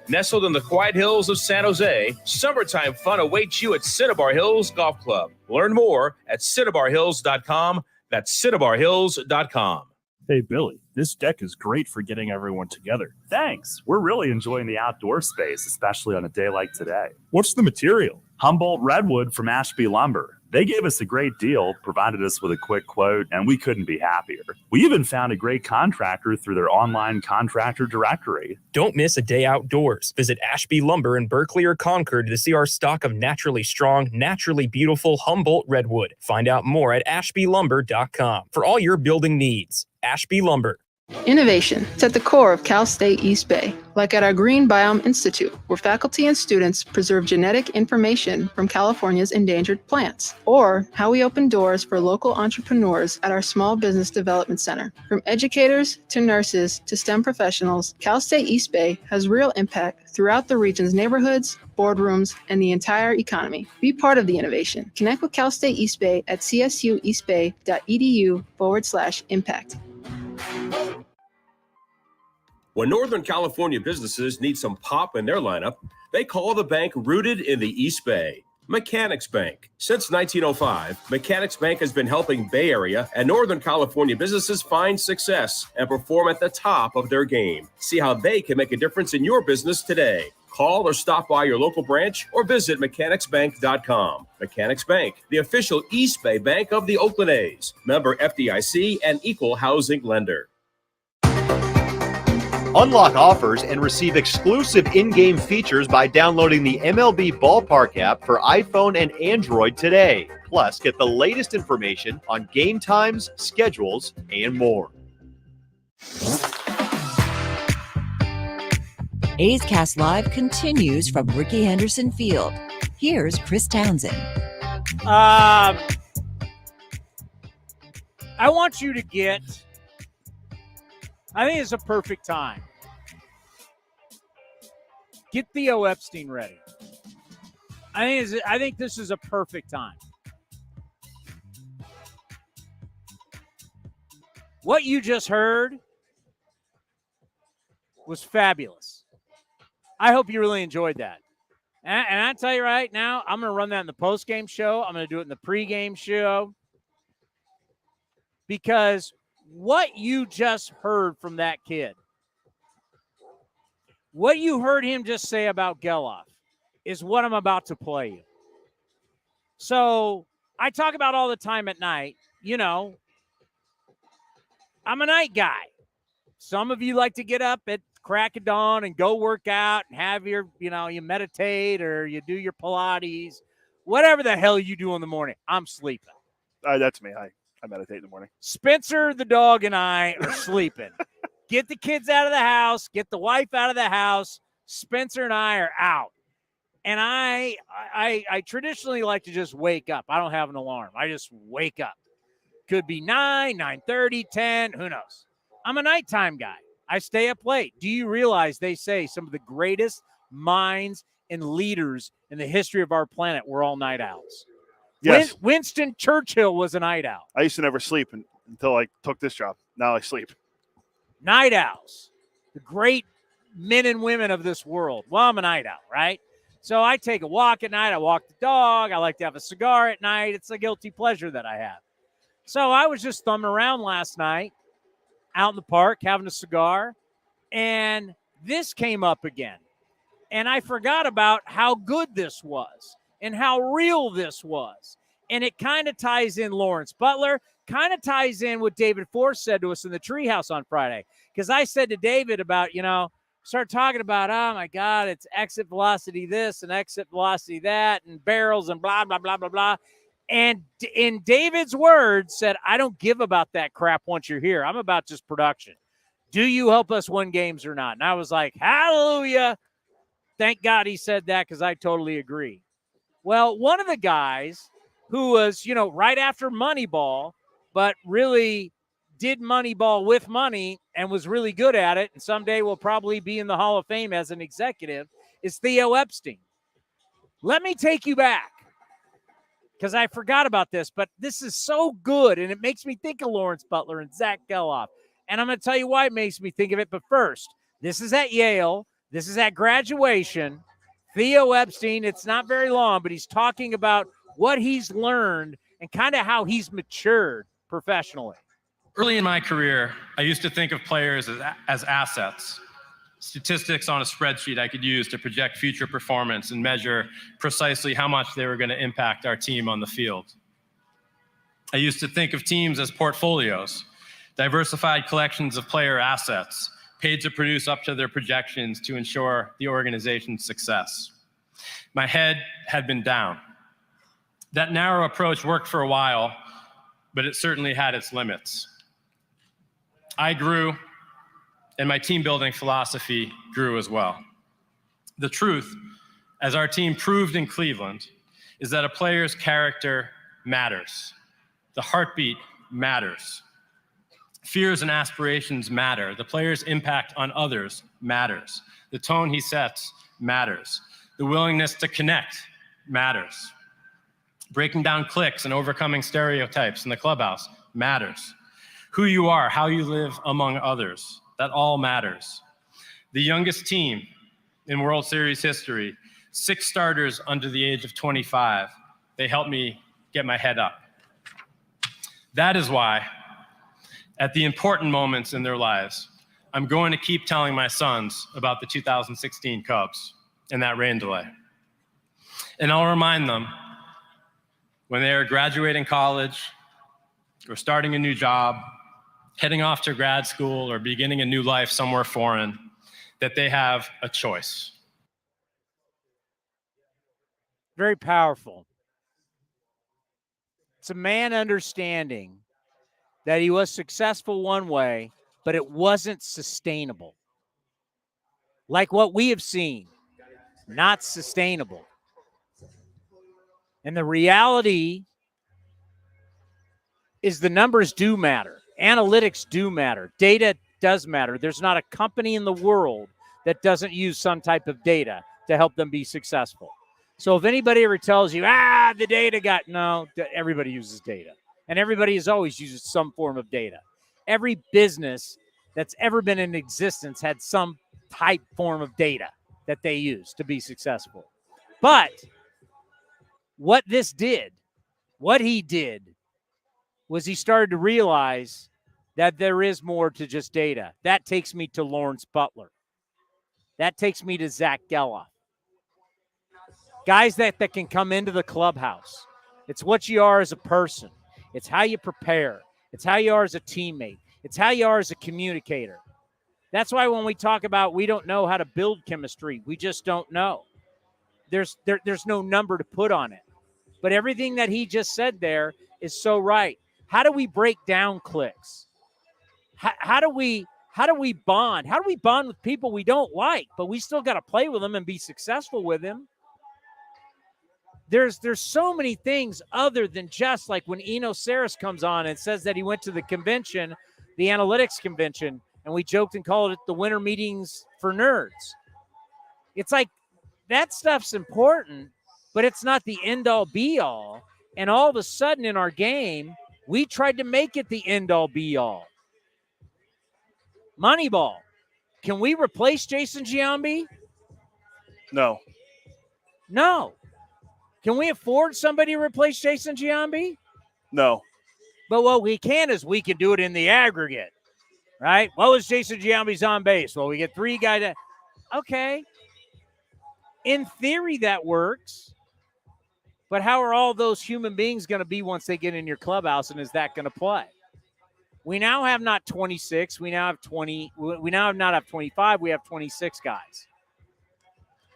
Nestled in the quiet hills of San Jose, summertime fun awaits you at Cinnabar Hills Golf Club. Learn more at cinnabarhills.com. That's cinnabarhills.com. Hey, Billy, this deck is great for getting everyone together. Thanks. We're really enjoying the outdoor space, especially on a day like today. What's the material? Humboldt Redwood from Ashby Lumber. They gave us a great deal, provided us with a quick quote, and we couldn't be happier. We even found a great contractor through their online contractor directory. Don't miss a day outdoors. Visit Ashby Lumber in Berkeley or Concord to see our stock of naturally strong, naturally beautiful Humboldt Redwood. Find out more at ashbylumber.com for all your building needs. Ashby Lumber. Innovation is at the core of Cal State East Bay, like at our Green Biome Institute, where faculty and students preserve genetic information from California's endangered plants, or how we open doors for local entrepreneurs at our Small Business Development Center. From educators to nurses to STEM professionals, Cal State East Bay has real impact throughout the region's neighborhoods, boardrooms, and the entire economy. Be part of the innovation. Connect with Cal State East Bay at csueastbay.edu/impact. When Northern California businesses need some pop in their lineup, they call the bank rooted in the East Bay, Mechanics Bank. Since 1905, Mechanics Bank has been helping Bay Area and Northern California businesses find success and perform at the top of their game. See how they can make a difference in your business today. Call or stop by your local branch or visit mechanicsbank.com. Mechanics Bank, the official East Bay bank of the Oakland A's. Member FDIC and equal housing lender. Unlock offers and receive exclusive in-game features by downloading the MLB Ballpark app for iPhone and Android today. Plus, get the latest information on game times, schedules, and more. A's Cast Live continues from Rickey Henderson Field. Here's Chris Townsend. I want you to get, I think it's a perfect time. Get Theo Epstein ready. I think this is a perfect time. What you just heard was fabulous. I hope you really enjoyed that. And I tell you right now, I'm going to run that in the post-game show. I'm going to do it in the pre-game show. Because what you just heard from that kid, what you heard him just say about Geloff is what I'm about to play you. So I talk about all the time at night, you know, I'm a night guy. Some of you like to get up at crack of dawn and go work out and have your, you meditate or you do your Pilates, whatever the hell you do in the morning. I'm sleeping. That's me. I meditate in the morning. Spencer, the dog, and I are sleeping. Get the kids out of the house. Get the wife out of the house. Spencer and I are out. And I traditionally like to just wake up. I don't have an alarm. I just wake up. Could be 9, 9:30, 10, who knows. I'm a nighttime guy. I stay up late. Do you realize they say some of the greatest minds and leaders in the history of our planet were all night owls? Yes. Winston Churchill was a night owl. I used to never sleep until I took this job. Now I sleep. Night owls, the great men and women of this world. Well, I'm a night owl, right? So I take a walk at night. I walk the dog. I like to have a cigar at night. It's a guilty pleasure that I have. So I was just thumbing around last night out in the park having a cigar, and this came up again. And I forgot about how good this was and how real this was. And it kind of ties in Lawrence Butler, kind of ties in what David Force said to us in the treehouse on Friday. Because I said to David about, start talking about, oh, my God, it's exit velocity this and exit velocity that and barrels and blah, blah, blah, blah, blah. And in David's words said, I don't give about that crap once you're here. I'm about just production. Do you help us win games or not? And I was like, hallelujah. Thank God he said that because I totally agree. Well, one of the guys who was, right after Moneyball, but really did Moneyball with money and was really good at it, and someday will probably be in the Hall of Fame as an executive, is Theo Epstein. Let me take you back, because I forgot about this, but this is so good, and it makes me think of Lawrence Butler and Zach Geloff. And I'm going to tell you why it makes me think of it. But first, this is at Yale. This is at graduation. Theo Epstein, it's not very long, but he's talking about what he's learned and kind of how he's matured professionally. Early in my career, I used to think of players as assets, statistics on a spreadsheet I could use to project future performance and measure precisely how much they were going to impact our team on the field. I used to think of teams as portfolios, diversified collections of player assets, paid to produce up to their projections to ensure the organization's success. My head had been down. That narrow approach worked for a while, but it certainly had its limits. I grew, and my team building philosophy grew as well. The truth, as our team proved in Cleveland, is that a player's character matters. The heartbeat matters. Fears and aspirations matter. The player's impact on others matters. The tone he sets matters. The willingness to connect matters. Breaking down cliques and overcoming stereotypes in the clubhouse matters. Who you are, how you live among others, that all matters. The youngest team in World Series history, 6 starters under the age of 25. They helped me get my head up. That is why, at the important moments in their lives, I'm going to keep telling my sons about the 2016 Cubs and that rain delay. And I'll remind them when they are graduating college or starting a new job, heading off to grad school or beginning a new life somewhere foreign, that they have a choice. Very powerful. It's a man understanding that he was successful one way, but it wasn't sustainable. Like what we have seen, not sustainable. And the reality is the numbers do matter. Analytics do matter. Data does matter. There's not a company in the world that doesn't use some type of data to help them be successful. So if anybody ever tells you, the data got, no, everybody uses data. And everybody has always used some form of data. Every business that's ever been in existence had some type form of data that they use to be successful. But what he did, was he started to realize that there is more to just data. That takes me to Lawrence Butler. That takes me to Zach Geloff. Guys that can come into the clubhouse. It's what you are as a person. It's how you prepare. It's how you are as a teammate. It's how you are as a communicator. That's why when we talk about we don't know how to build chemistry, we just don't know. There's no number to put on it. But everything that he just said there is so right. How do we break down cliques? How do we bond? How do we bond with people we don't like, but we still got to play with them and be successful with them? There's so many things other than just like when Eno Saris comes on and says that he went to the convention, the analytics convention, and we joked and called it the winter meetings for nerds. It's like that stuff's important, but it's not the end-all be-all. And all of a sudden in our game, we tried to make it the end-all be-all. Moneyball. Can we replace Jason Giambi? No. No. Can we afford somebody to replace Jason Giambi? No. But what we can is we can do it in the aggregate, right? What was Jason Giambi's on base? Well, we get 3 guys. Okay. In theory, that works. But how are all those human beings going to be once they get in your clubhouse, and is that going to play? We now have not 26. We now have 20. We now not have 25. We have 26 guys.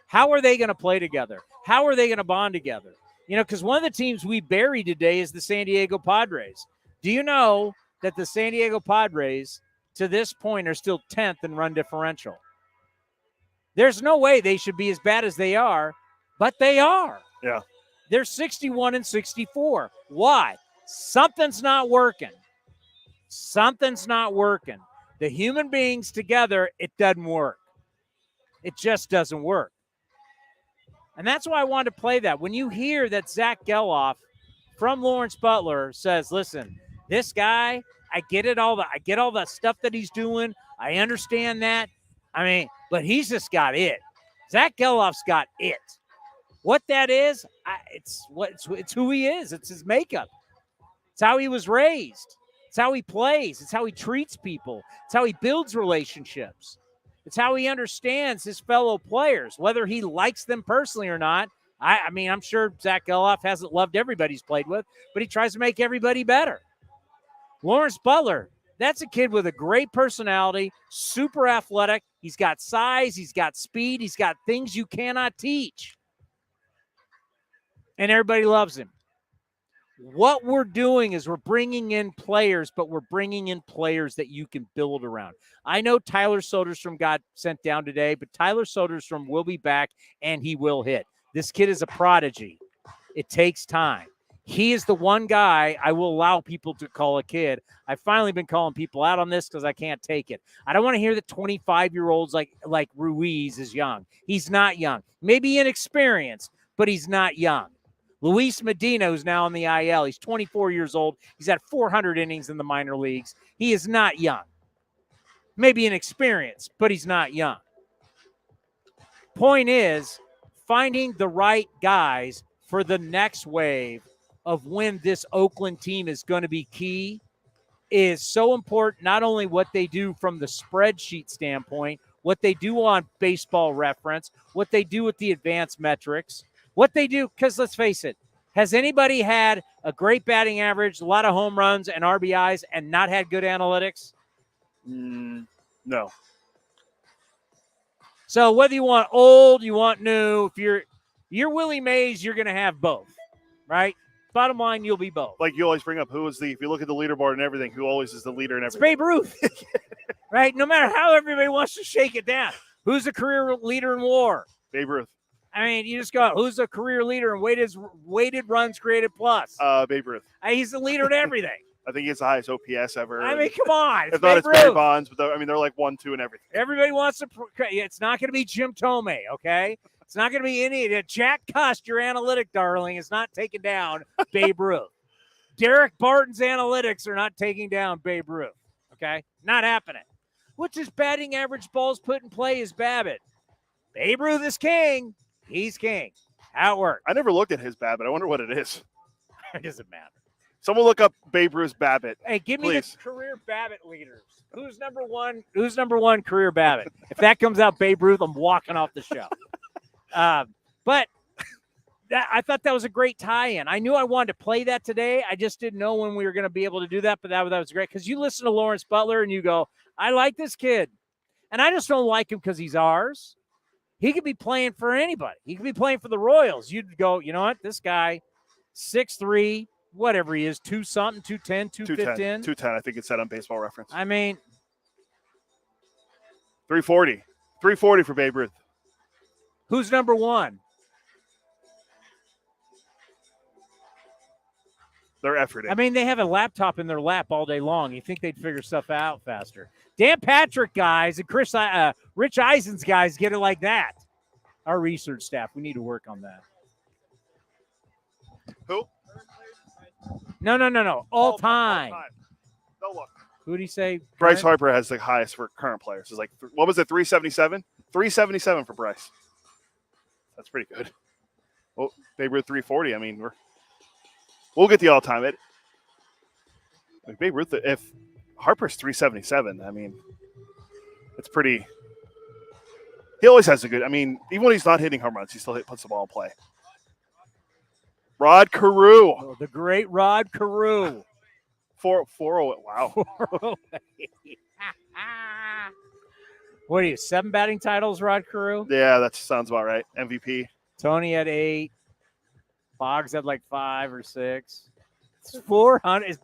How are they going to play together? How are they going to bond together? You know, because one of the teams we buried today is the San Diego Padres. Do you know that the San Diego Padres, to this point, are still 10th in run differential? There's no way they should be as bad as they are, but they are. Yeah. They're 61 and 64. Why? Something's not working. Something's not working. The human beings together, it doesn't work. It just doesn't work. And that's why I wanted to play that. When you hear that Zach Geloff from Lawrence Butler says, listen, this guy, I get all the stuff that he's doing. I understand that. I mean, but he's just got it. Zach Geloff's got it. What that is, it's who he is. It's his makeup. It's how he was raised. It's how he plays. It's how he treats people. It's how he builds relationships. It's how he understands his fellow players, whether he likes them personally or not. I mean, I'm sure Zach Geloff hasn't loved everybody he's played with, but he tries to make everybody better. Lawrence Butler, that's a kid with a great personality, super athletic. He's got size. He's got speed. He's got things you cannot teach. And everybody loves him. What we're doing is we're bringing in players, but we're bringing in players that you can build around. I know Tyler Soderstrom got sent down today, but Tyler Soderstrom will be back, and he will hit. This kid is a prodigy. It takes time. He is the one guy I will allow people to call a kid. I've finally been calling people out on this because I can't take it. I don't want to hear that 25-year-olds like Ruiz is young. He's not young. Maybe inexperienced, but he's not young. Luis Medina, who's now on the IL, he's 24 years old. He's had 400 innings in the minor leagues. He is not young. Maybe inexperienced, but he's not young. Point is, finding the right guys for the next wave of when this Oakland team is going to be key is so important, not only what they do from the spreadsheet standpoint, what they do on Baseball Reference, what they do with the advanced metrics, what they do, because let's face it, has anybody had a great batting average, a lot of home runs and RBIs and not had good analytics? No. So whether you want old, you want new, if you're Willie Mays, you're going to have both, right? Bottom line, you'll be both. Like you always bring up, if you look at the leaderboard and everything, who always is the leader and It's everything? Babe Ruth, right? No matter how everybody wants to shake it down. Who's the career leader in WAR? Babe Ruth. I mean, you just go, who's a career leader in weighted runs created plus? Babe Ruth. He's the leader in everything. I think he's the highest OPS ever. I mean, come on. If not, it's Barry Bonds, but they're like 1-2 and everything. Everybody wants to. It's not going to be Jim Tomei, okay? It's not going to be any. Jack Cust, your analytic darling, is not taking down Babe Ruth. Derek Barton's analytics are not taking down Babe Ruth, okay? Not happening. Which is batting average balls put in play is Babbitt. Babe Ruth is king. He's king. How it works. I never looked at his Babbitt. I wonder what it is. It doesn't matter. Someone look up Babe Ruth's Babbitt. Hey, give me please. the career Babbitt leaders. Who's number one? Who's number one career Babbitt? If that comes out Babe Ruth, I'm walking off the show. But I thought that was a great tie-in. I knew I wanted to play that today. I just didn't know when we were going to be able to do that, but that was great because you listen to Lawrence Butler and you go, I like this kid. And I just don't like him because he's ours. He could be playing for anybody. He could be playing for the Royals. You'd go, you know what? This guy, 6'3", whatever he is, 2-something, 210, 215. 210, I think it said on Baseball Reference. I mean, 340. 340 for Babe Ruth. Who's number one? They're efforting. I mean, they have a laptop in their lap all day long. You think they'd figure stuff out faster. Dan Patrick guys and Rich Eisen's guys get it like that. Our research staff, we need to work on that. Who? No. All time. No look. Who did he say? Bryce Harper has the highest for current players. It's like, what was it, 377? 377 for Bryce. That's pretty good. Well, Babe Ruth 340. I mean, we'll get the all-time. Babe Ruth, if Harper's 377, I mean, it's pretty. He always has a good. I mean, even when he's not hitting home runs, he still puts the ball in play. Rod Carew. Oh, the great Rod Carew. 408. Wow. 408. What are you, 7 batting titles, Rod Carew? Yeah, that sounds about right. MVP. Tony had 8. Boggs had like 5 or 6. It's 400 is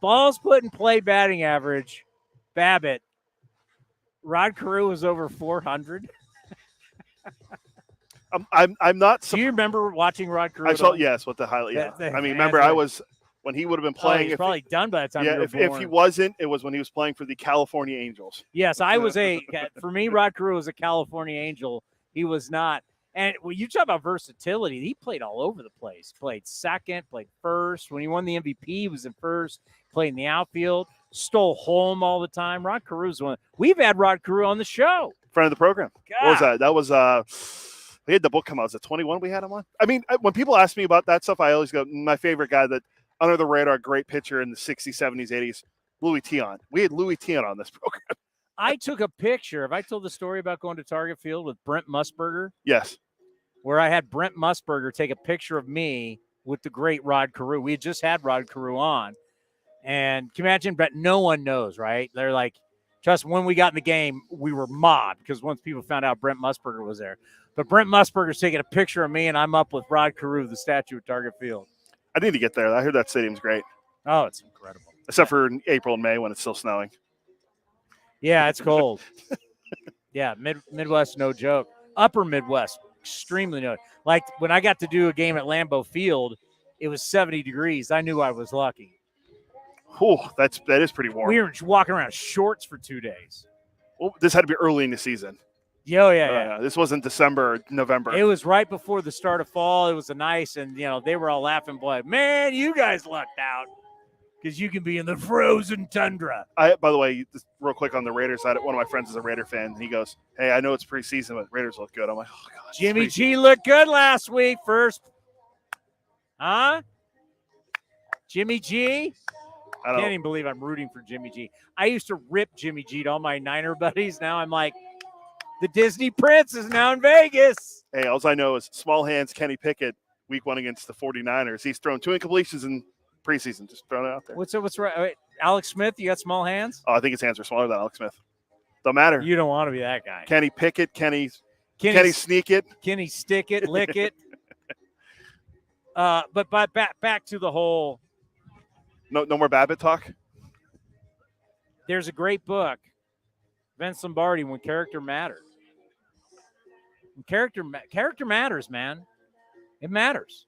balls put in play batting average. Babbitt. Rod Carew was over 400. I'm not. Do you remember watching Rod Carew? I saw, yes, with the highlight. Yeah. I mean, remember, I was when he would have been playing. He's probably done by the time you were born. If he wasn't, it was when he was playing for the California Angels. Yes, for me, Rod Carew was a California Angel. He was not. And when you talk about versatility, he played all over the place. Played second, played first. When he won the MVP, he was in first, played in the outfield, stole home all the time. Rod Carew's one. We've had Rod Carew on the show. Friend of the program. God. What was that? That was we had the book come out. Was it 21 we had him on? I mean, when people ask me about that stuff, I always go, my favorite guy that under the radar, great pitcher in the 60s, 70s, 80s, Louis Tion. We had Louis Tion on this program. I took a picture. Have I told the story about going to Target Field with Brent Musburger? Yes. Where I had Brent Musburger take a picture of me with the great Rod Carew. We had just had Rod Carew on. And can you imagine, but no one knows, right? They're like, just when we got in the game, we were mobbed because once people found out Brent Musburger was there. But Brent Musburger's taking a picture of me, and I'm up with Rod Carew, the statue at Target Field. I need to get there. I heard that stadium's great. Oh, it's incredible. Except for April and May when it's still snowing. Yeah, it's cold. Yeah, Midwest, no joke. Upper Midwest, extremely no. Like when I got to do a game at Lambeau Field, it was 70 degrees. I knew I was lucky. Oh, that is pretty warm. We were walking around in shorts for 2 days. Well, this had to be early in the season. Yeah. This wasn't December or November. It was right before the start of fall. It was a nice, and they were all laughing, boy, man, you guys lucked out because you can be in the frozen tundra. By the way, just real quick on the Raiders side, one of my friends is a Raider fan. He goes, "Hey, I know it's preseason, but Raiders look good." I'm like, "Oh God." Jimmy G looked good last week. First, huh? Jimmy G. I can't even believe I'm rooting for Jimmy G. I used to rip Jimmy G to all my Niner buddies. Now I'm like, the Disney Prince is now in Vegas. Hey, all I know is small hands Kenny Pickett week 1 against the 49ers. He's thrown 2 incompletions in preseason. Just throwing it out there. What's right? Wait, Alex Smith, you got small hands? Oh, I think his hands are smaller than Alex Smith. Don't matter. You don't want to be that guy. Kenny Pickett, Kenny sneak it. Kenny stick it, lick it. But back to the whole. No more Babbitt talk. There's a great book, Vince Lombardi, When Character Matters. Character matters, man. It matters.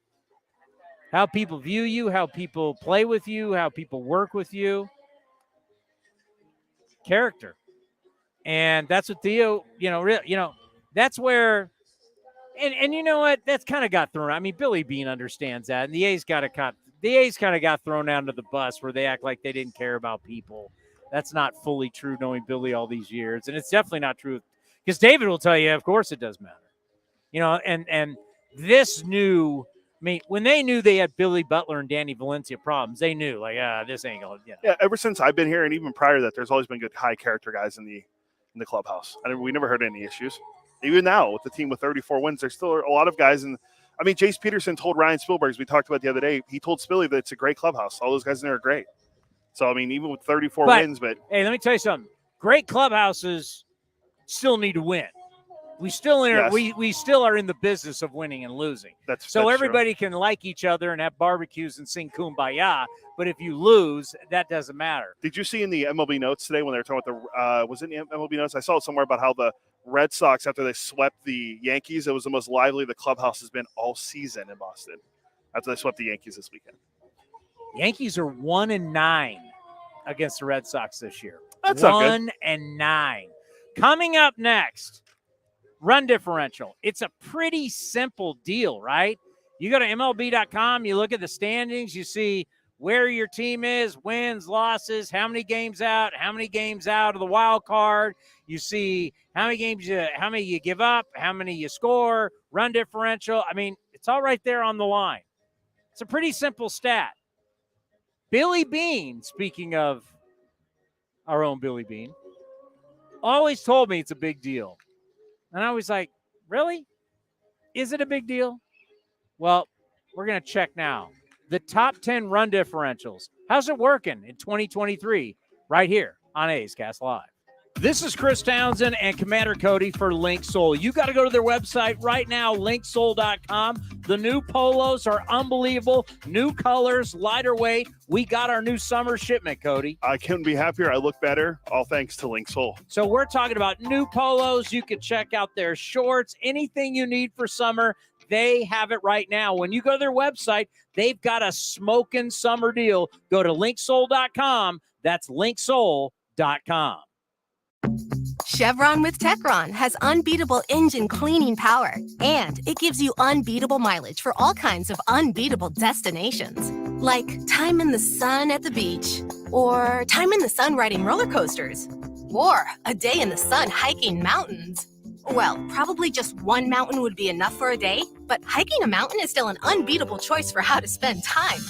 How people view you, how people play with you, how people work with you. Character. And that's what Theo, that's where, and you know what? That's kind of got thrown. I mean, Billy Beane understands that, and the A's kind of got thrown out of the bus where they act like they didn't care about people. That's not fully true, knowing Billy all these years, and it's definitely not true because David will tell you, of course, it does matter. And this new. I mean, when they knew they had Billy Butler and Danny Valencia problems, they knew, like, this ain't going to. Yeah, ever since I've been here, and even prior to that, there's always been good high character guys in the clubhouse. We never heard any issues. Even now, with the team with 34 wins, there's still a lot of guys. And I mean, Jace Peterson told Ryan Spielberg, as we talked about the other day, he told Spilly that it's a great clubhouse. All those guys in there are great. So, I mean, even with 34 wins, but. Hey, let me tell you something. Great clubhouses still need to win. We still we still are in the business of winning and losing. That's everybody true. Can like each other and have barbecues and sing Kumbaya. But if you lose, that doesn't matter. Did you see in the MLB notes today when they were talking about was it in the MLB notes? I saw it somewhere about how the Red Sox, after they swept the Yankees, it was the most lively the clubhouse has been all season in Boston after they swept the Yankees this weekend. Yankees are 1-9 against the Red Sox this year. That's not good. 1-9. Coming up next. Run differential. It's a pretty simple deal, right? You go to MLB.com, you look at the standings, you see where your team is, wins, losses, how many games out of the wild card. You see how many you give up, how many you score, run differential. I mean, it's all right there on the line. It's a pretty simple stat. Billy Beane, speaking of our own Billy Beane, always told me it's a big deal. And I was like, really? Is it a big deal? Well, we're going to check now. The top 10 run differentials. How's it working in 2023 right here on A's Cast Live? This is Chris Townsend and Commander Cody for Link Soul. You got to go to their website right now, linksoul.com. The new polos are unbelievable. New colors, lighter weight. We got our new summer shipment, Cody. I couldn't be happier. I look better. All thanks to Link Soul. So we're talking about new polos. You can check out their shorts. Anything you need for summer, they have it right now. When you go to their website, they've got a smoking summer deal. Go to linksol.com. That's linksol.com. Chevron with Techron has unbeatable engine cleaning power, and it gives you unbeatable mileage for all kinds of unbeatable destinations, like time in the sun at the beach, or time in the sun riding roller coasters, or a day in the sun hiking mountains. Well, probably just one mountain would be enough for a day, but hiking a mountain is still an unbeatable choice for how to spend time.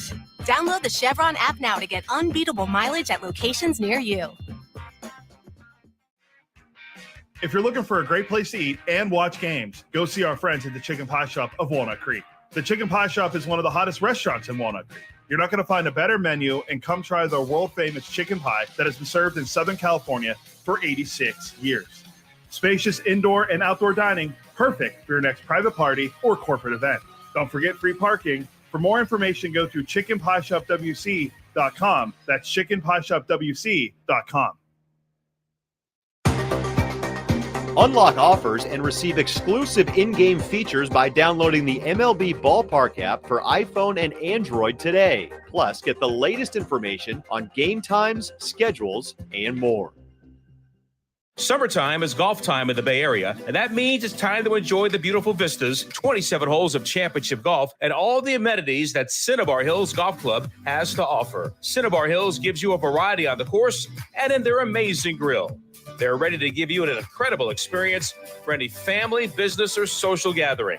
Download the Chevron app now to get unbeatable mileage at locations near you. If you're looking for a great place to eat and watch games, go see our friends at the Chicken Pie Shop of Walnut Creek. The Chicken Pie Shop is one of the hottest restaurants in Walnut Creek. You're not going to find a better menu, and come try the world-famous chicken pie that has been served in Southern California for 86 years. Spacious indoor and outdoor dining, perfect for your next private party or corporate event. Don't forget free parking. For more information, go to chickenpieshopwc.com. That's chickenpieshopwc.com. Unlock offers and receive exclusive in-game features by downloading the MLB Ballpark app for iPhone and Android today. Plus, get the latest information on game times, schedules, and more. Summertime is golf time in the Bay Area, and that means it's time to enjoy the beautiful vistas, 27 holes of championship golf, and all the amenities that Cinnabar Hills Golf Club has to offer. Cinnabar Hills gives you a variety on the course and in their amazing grill. They're ready to give you an incredible experience for any family, business, or social gathering.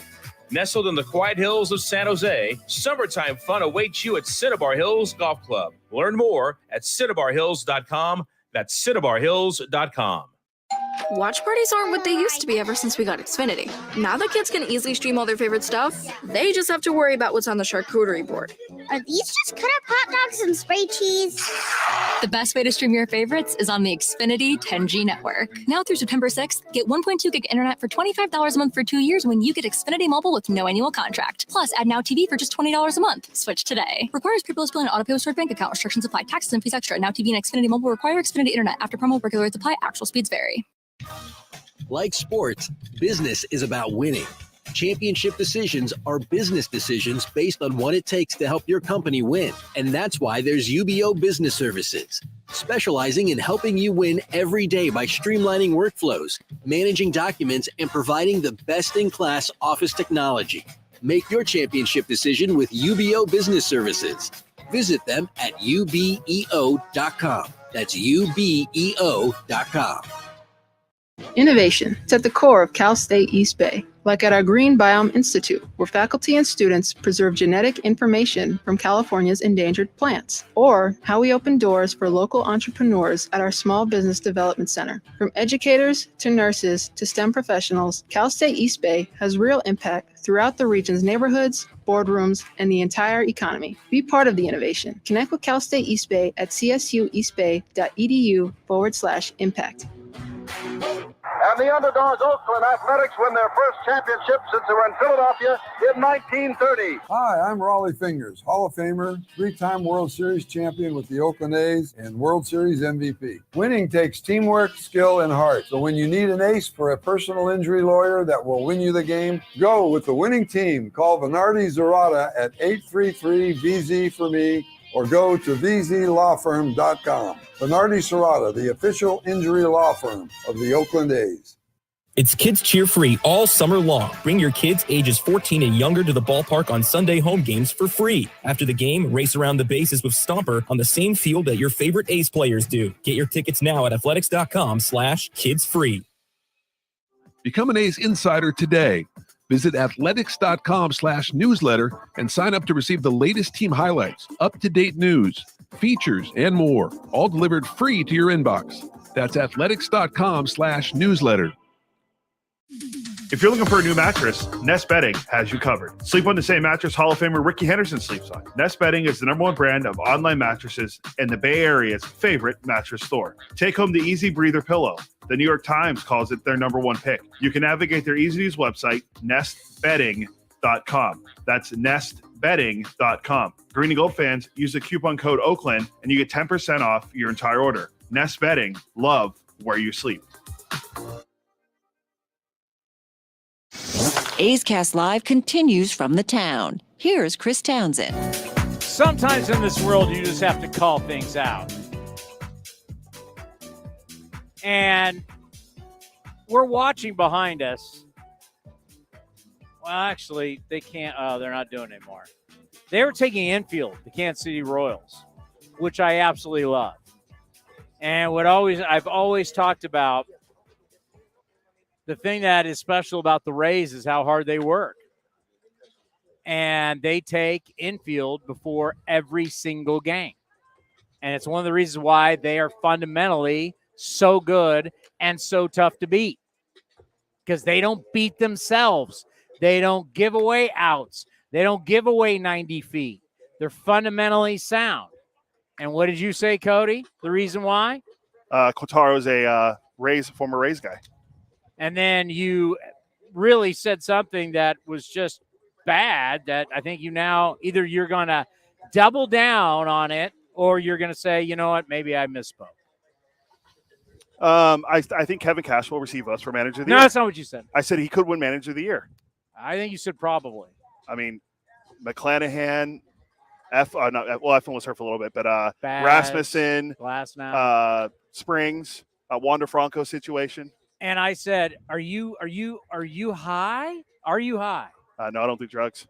Nestled in the quiet hills of San Jose, summertime fun awaits you at Cinnabar Hills Golf Club. Learn more at cinnabarhills.com. That's cinnabarhills.com. Watch parties aren't what they used to be ever since we got Xfinity. Now that kids can easily stream all their favorite stuff, they just have to worry about what's on the charcuterie board. Are these just cut up hot dogs and spray cheese? The best way to stream your favorites is on the Xfinity 10G network. Now through September 6th, get 1.2 gig internet for $25 a month for 2 years when you get Xfinity Mobile with no annual contract. Plus, add Now TV for just $20 a month. Switch today. Requires paperless bill and auto pay with stored bank account. Restrictions apply. Taxes and fees extra. Now TV and Xfinity Mobile require Xfinity internet. After promo, regular rates apply. Actual speeds vary. Like sports, business is about winning. Championship decisions are business decisions based on what it takes to help your company win. And that's why there's UBO Business Services, specializing in helping you win every day by streamlining workflows, managing documents, and providing the best-in-class office technology. Make your championship decision with UBO Business Services. Visit them at ubeo.com. That's ubeo.com. Innovation is at the core of Cal State East Bay, like at our Green Biome Institute, where faculty and students preserve genetic information from California's endangered plants, or how we open doors for local entrepreneurs at our Small Business Development Center. From educators to nurses to STEM professionals, Cal State East Bay has real impact throughout the region's neighborhoods, boardrooms, and the entire economy. Be part of the innovation. Connect with Cal State East Bay at csueastbay.edu/impact. And the underdogs, Oakland Athletics, win their first championship since they were in Philadelphia in 1930. Hi, I'm Raleigh Fingers, Hall of Famer, three-time World Series champion with the Oakland A's and World Series MVP. Winning takes teamwork, skill, and heart. So when you need an ace for a personal injury lawyer that will win you the game, go with the winning team. Call Venardi Zerata at 833-VZ-for-me or go to vzlawfirm.com. Venardi Serrata, the official injury law firm of the Oakland A's. It's Kids Cheer Free all summer long. Bring your kids ages 14 and younger to the ballpark on Sunday home games for free. After the game, race around the bases with Stomper on the same field that your favorite A's players do. Get your tickets now at athletics.com/kidsfree. Become an A's insider today. Visit athletics.com/newsletter and sign up to receive the latest team highlights, up-to-date news, features, and more, all delivered free to your inbox. That's athletics.com/newsletter. If you're looking for a new mattress, Nest Bedding has you covered. Sleep on the same mattress Hall of Famer Ricky Henderson sleeps on. Nest Bedding is the #1 brand of online mattresses and the Bay Area's favorite mattress store. Take home the Easy Breather pillow. The New York Times calls it their #1 pick. You can navigate their easy-to-use website, nestbedding.com. That's nestbedding.com. Green and Gold fans, use the coupon code Oakland and you get 10% off your entire order. Nest Bedding, love where you sleep. A's Cast Live continues from the town. Here's Chris Townsend. Sometimes in this world, you just have to call things out. And we're watching behind us. Well, actually, they can't. Oh, they're not doing it anymore. They were taking infield, the Kansas City Royals, which I absolutely love. And I've always talked about the thing that is special about the Rays is how hard they work. And they take infield before every single game. And it's one of the reasons why they are fundamentally so good and so tough to beat. Because they don't beat themselves. They don't give away outs. They don't give away 90 feet. They're fundamentally sound. And what did you say, Cody? The reason why? Kotaro's a former Rays guy. And then you really said something that was just bad that I think either you're going to double down on it or you're going to say, you know what, maybe I misspoke. I think Kevin Cash will receive us for Manager of the Year. No, that's not what you said. I said he could win Manager of the Year. I think you said probably. I mean, McClanahan, Eflin was hurt for a little bit, but Rasmussen, Glasnow, Springs, Wander Franco situation. And I said, are you high? Are you high? No, I don't do drugs.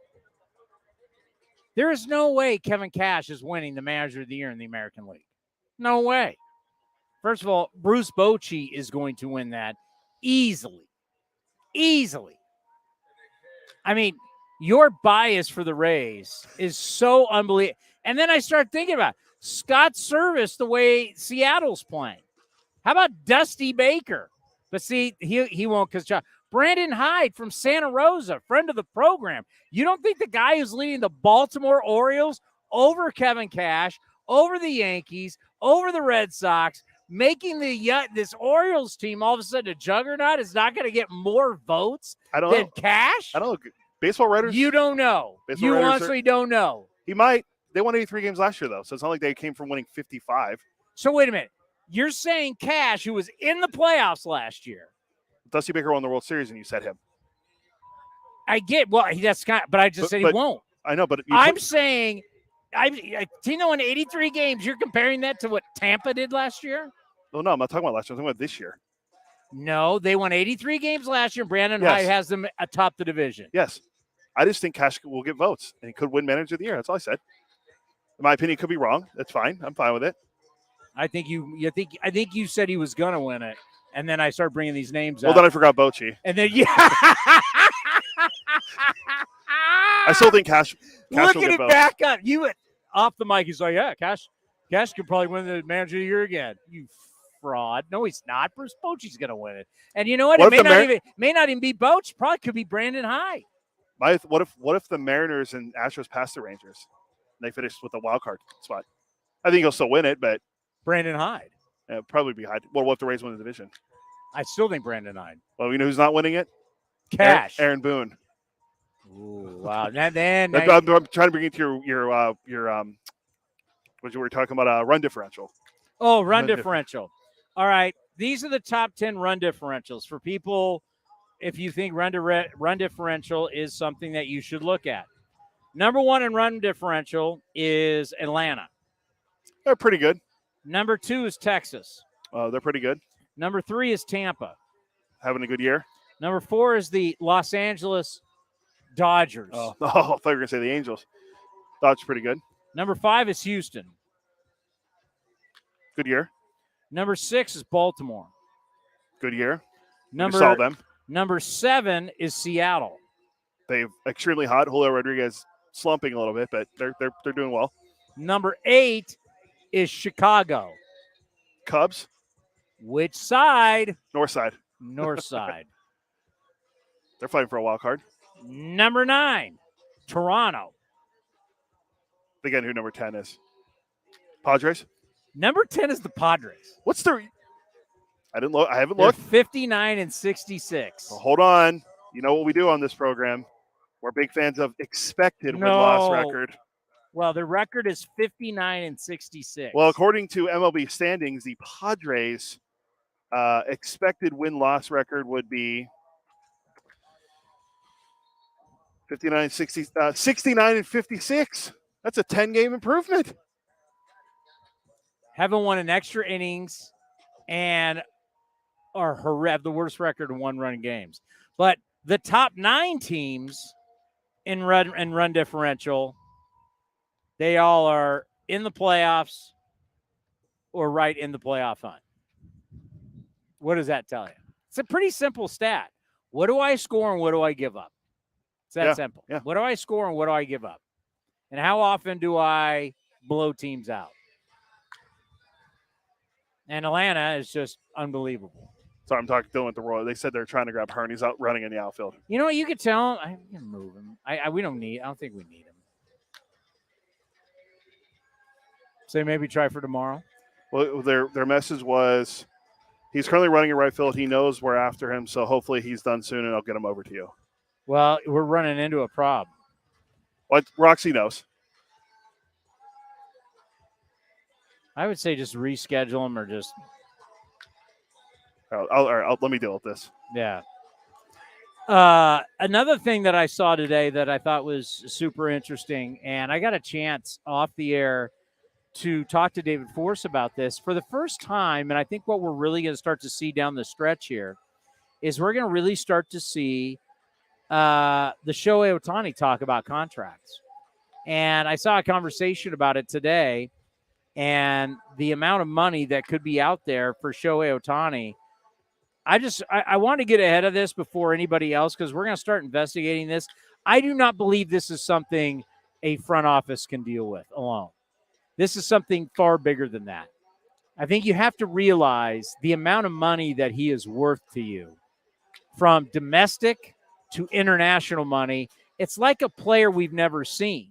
There is no way Kevin Cash is winning the Manager of the Year in the American League. No way. First of all, Bruce Bochy is going to win that easily. Easily. I mean, your bias for the Rays is so unbelievable. And then I start thinking about Scott Service, the way Seattle's playing. How about Dusty Baker? But see, he won't because Brandon Hyde from Santa Rosa, friend of the program. You don't think the guy who's leading the Baltimore Orioles over Kevin Cash, over the Yankees, over the Red Sox, making this Orioles team all of a sudden a juggernaut is not going to get more votes than Cash? I don't know. Baseball writers? You don't know. You honestly don't know. He might. They won 83 games last year, though, so it's not like they came from winning 55. So wait a minute. You're saying Cash, who was in the playoffs last year. Dusty Baker won the World Series, and you said him. I get. Well, but I just said he won't. I know, but I'm saying a team that won 83 games. You're comparing that to what Tampa did last year? Well, no, I'm not talking about last year. I'm talking about this year. No, they won 83 games last year. Brandon Hyde has them atop the division. Yes. I just think Cash will get votes, and he could win Manager of the Year. That's all I said. In my opinion, could be wrong. That's fine. I'm fine with it. I think you said he was going to win it, and then I started bringing these names up. Well, then I forgot Bochy. And then, I still think Cash look will at get it votes. back up. You went off the mic. He's like, yeah, Cash could probably win the Manager of the Year again. You fraud. No, he's not. Bruce Bochy's going to win it. And you know what? It may not even be Bochy. Probably could be Brandon Hyde. What if the Mariners and Astros pass the Rangers and they finish with a wild card spot? I think he'll still win it, but Brandon Hyde. Probably be Hyde. Well, what if the Rays win the division? I still think Brandon Hyde. Well, you know who's not winning it? Cash. Aaron Boone. Ooh, wow. I'm trying to bring it to your what you were talking about, run differential. Oh, run differential. All right. These are the top 10 run differentials for people. If you think run differential is something that you should look at. Number 1 in run differential is Atlanta. They're pretty good. Number 2 is Texas. They're pretty good. Number 3 is Tampa. Having a good year. Number 4 is the Los Angeles Dodgers. Oh, I thought you were going to say the Angels. Dodgers pretty good. Number 5 is Houston. Good year. Number 6 is Baltimore. Good year. We saw them. Number 7 is Seattle. They're extremely hot. Julio Rodriguez slumping a little bit, but they're doing well. Number 8 is Chicago. Cubs. Which side? North side. North side. They're fighting for a wild card. Number 9, Toronto. Again, who number 10 is? Padres. Number 10 is the Padres. What's their? I haven't looked. They're 59 and 66. Well, hold on. You know what we do on this program? We're big fans of expected win-loss record. Well, their record is 59 and 66. Well, according to MLB standings, the Padres' expected win-loss record would be 59, 60, 69 and 56. That's a 10-game improvement. Haven't won an extra innings and have the worst record in one-run games. But the top 9 teams in run differential, they all are in the playoffs or right in the playoff hunt. What does that tell you? It's a pretty simple stat. What do I score and what do I give up? It's that simple. Yeah. What do I score and what do I give up? And how often do I blow teams out? And Atlanta is just unbelievable. Sorry, I'm dealing with the Royals. They said they're trying to grab Hearn. He's out running in the outfield. You know what? You could tell him. I can move him. I don't think we need him. So maybe try for tomorrow. Well, their message was he's currently running in right field. He knows we're after him, so hopefully he's done soon, and I'll get him over to you. Well, we're running into a problem. What Roxy knows. I would say just reschedule him or just. All right, let me deal with this. Yeah. Another thing that I saw today that I thought was super interesting, and I got a chance off the air to talk to David Force about this for the first time, and I think what we're really going to start to see down the stretch here is we're going to really start to see the Shohei Ohtani talk about contracts. And I saw a conversation about it today, and the amount of money that could be out there for Shohei Ohtani. I want to get ahead of this before anybody else because we're going to start investigating this. I do not believe this is something a front office can deal with alone. This is something far bigger than that. I think you have to realize the amount of money that he is worth to you, from domestic to international money. It's like a player we've never seen.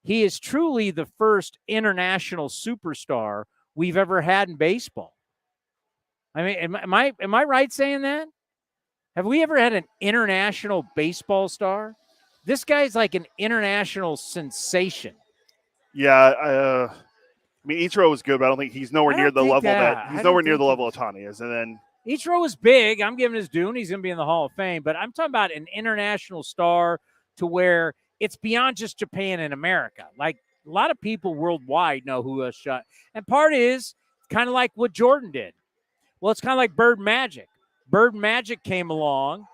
He is truly the first international superstar we've ever had in baseball. I mean, am I right saying that? Have we ever had an international baseball star? This guy's like an international sensation. Yeah, I mean, Ichiro was good, but I don't think he's nowhere near the level he's nowhere near the level Ohtani is. And then Ichiro was big. I'm giving his due, and he's going to be in the Hall of Fame. But I'm talking about an international star to where it's beyond just Japan and America. Like a lot of people worldwide know who us shot. And part is kind of like what Jordan did. Well, it's kind of like Bird Magic. Bird Magic came along.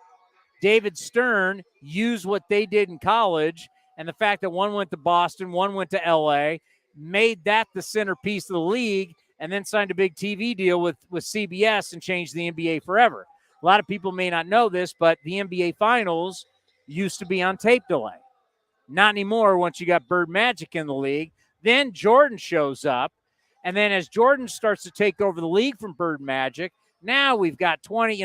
David Stern used what they did in college, and the fact that one went to Boston, one went to L.A., made that the centerpiece of the league, and then signed a big TV deal with CBS and changed the NBA forever. A lot of people may not know this, but the NBA Finals used to be on tape delay. Not anymore once you got Bird Magic in the league. Then Jordan shows up. And then as Jordan starts to take over the league from Bird Magic, now we've got 20,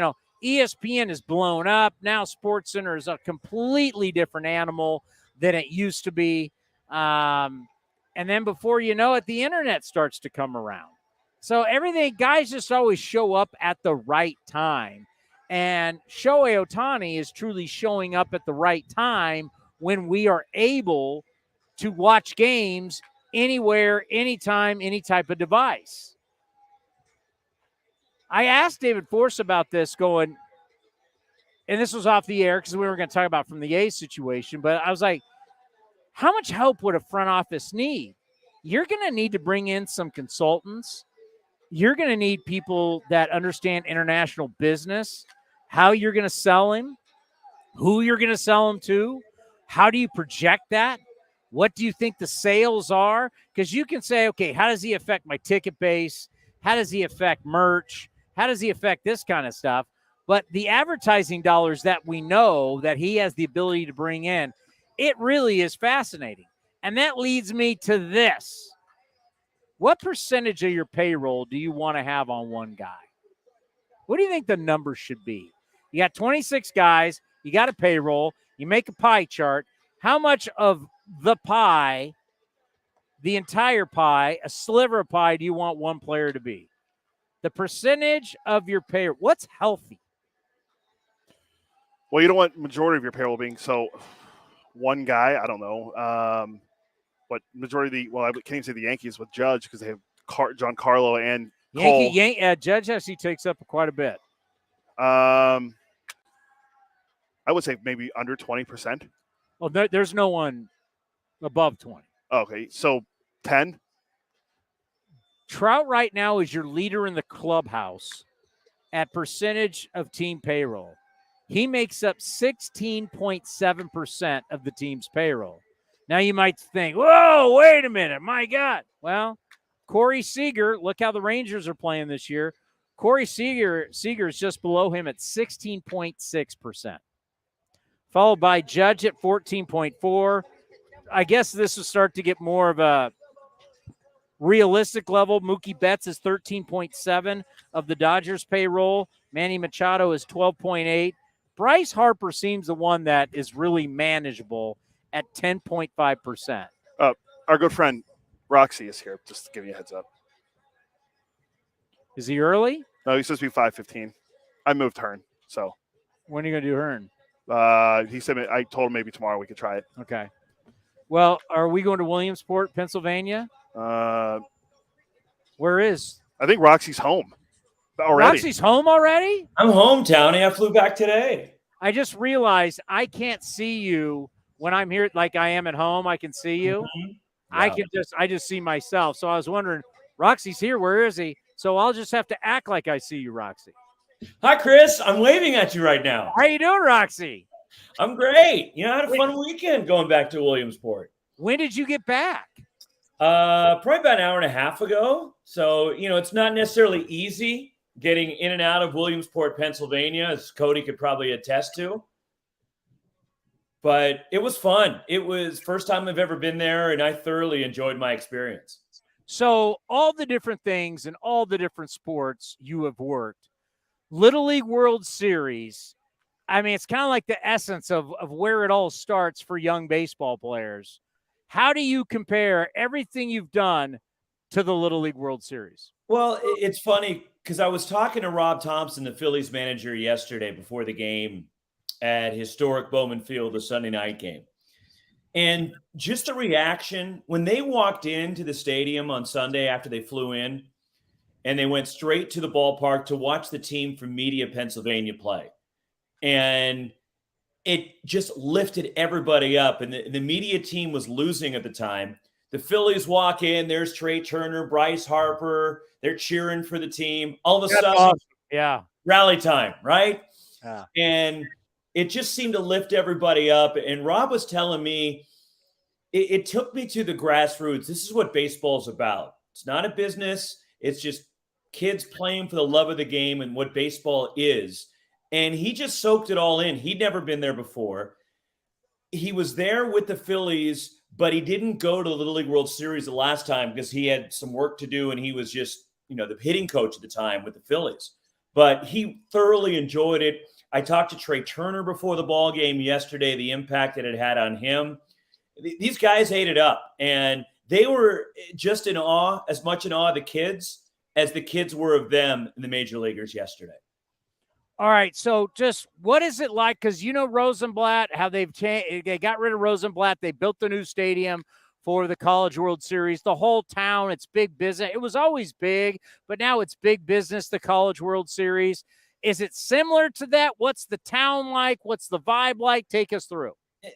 ESPN is blown up. Now SportsCenter is a completely different animal than it used to be. And then before you know it, the internet starts to come around. So everything, guys just always show up at the right time. And Shohei Ohtani is truly showing up at the right time when we are able to watch games anywhere, anytime, any type of device. I asked David Force about this and this was off the air because we were going to talk about from the A's situation, but I was like, how much help would a front office need? You're going to need to bring in some consultants. You're going to need people that understand international business, how you're going to sell him, who you're going to sell him to, how do you project that? What do you think the sales are? Because you can say, okay, how does he affect my ticket base? How does he affect merch? How does he affect this kind of stuff? But the advertising dollars that we know that he has the ability to bring in, it really is fascinating. And that leads me to this. What percentage of your payroll do you want to have on one guy? What do you think the number should be? You got 26 guys. You got a payroll. You make a pie chart. How much of the pie, the entire pie, a sliver of pie, do you want one player to be? The percentage of your payroll. What's healthy? Well, you don't want majority of your payroll being so one guy. I don't know. But majority of I can't even say the Yankees with Judge because they have Giancarlo and Cole. Judge actually takes up quite a bit. I would say maybe under 20%. Well, there's no one above 20. Okay, so 10. Trout right now is your leader in the clubhouse at percentage of team payroll. He makes up 16.7% of the team's payroll. Now you might think, whoa, wait a minute, my God. Well, Corey Seager, look how the Rangers are playing this year. Corey Seager is just below him at 16.6%. Followed by Judge at 14.4. I guess this will start to get more of a realistic level. Mookie Betts is 13.7 of the Dodgers payroll. Manny Machado is 12.8. Bryce Harper seems the one that is really manageable at 10.5%. Our good friend Roxy is here, just to give you a heads up. Is he early? No, he's supposed to be 5:15. I moved Hearn, so. When are you going to do Hearn? He said I told him maybe tomorrow we could try it. Okay. Well, are we going to Williamsport, Pennsylvania? Where is? I think Roxy's home already. Roxy's home already? I'm hometown. I flew back today. I just realized I can't see you when I'm here like I am at home. I can see you. Mm-hmm. I just see myself. So I was wondering, Roxy's here. Where is he? So I'll just have to act like I see you, Roxy. Hi, Chris. I'm waving at you right now. How you doing, Roxy? I'm great. I had a fun weekend going back to Williamsport. When did you get back? Probably about an hour and a half ago. So, it's not necessarily easy getting in and out of Williamsport, Pennsylvania, as Cody could probably attest to. But it was fun. It was first time I've ever been there, and I thoroughly enjoyed my experience. So all the different things and all the different sports you have worked, Little League World Series, I mean, it's kind of like the essence of where it all starts for young baseball players. How do you compare everything you've done to the Little League World Series? Well, it's funny because I was talking to Rob Thompson, the Phillies manager, yesterday before the game at historic Bowman Field, the Sunday night game. And just the reaction when they walked into the stadium on Sunday after they flew in, and they went straight to the ballpark to watch the team from Media, Pennsylvania play. And it just lifted everybody up. And the Media team was losing at the time. The Phillies walk in, there's Trey Turner, Bryce Harper. They're cheering for the team. All of a sudden, awesome. Yeah, rally time, right? Yeah. And it just seemed to lift everybody up. And Rob was telling me, it took me to the grassroots. This is what baseball is about. It's not a business. It's just kids playing for the love of the game and what baseball is. And he just soaked it all in. He'd never been there before. He was there with the Phillies, but he didn't go to the Little League World Series the last time because he had some work to do, and he was just, the hitting coach at the time with the Phillies. But he thoroughly enjoyed it. I talked to Trey Turner before the ball game yesterday, the impact that it had on him. These guys ate it up, and they were just in awe, as much in awe of the kids as the kids were of them in the major leaguers yesterday. All right, so just what is it like? Because Rosenblatt, how they got rid of Rosenblatt. They built the new stadium for the College World Series. The whole town, it's big business. It was always big, but now it's big business, the College World Series. Is it similar to that? What's the town like? What's the vibe like? Take us through.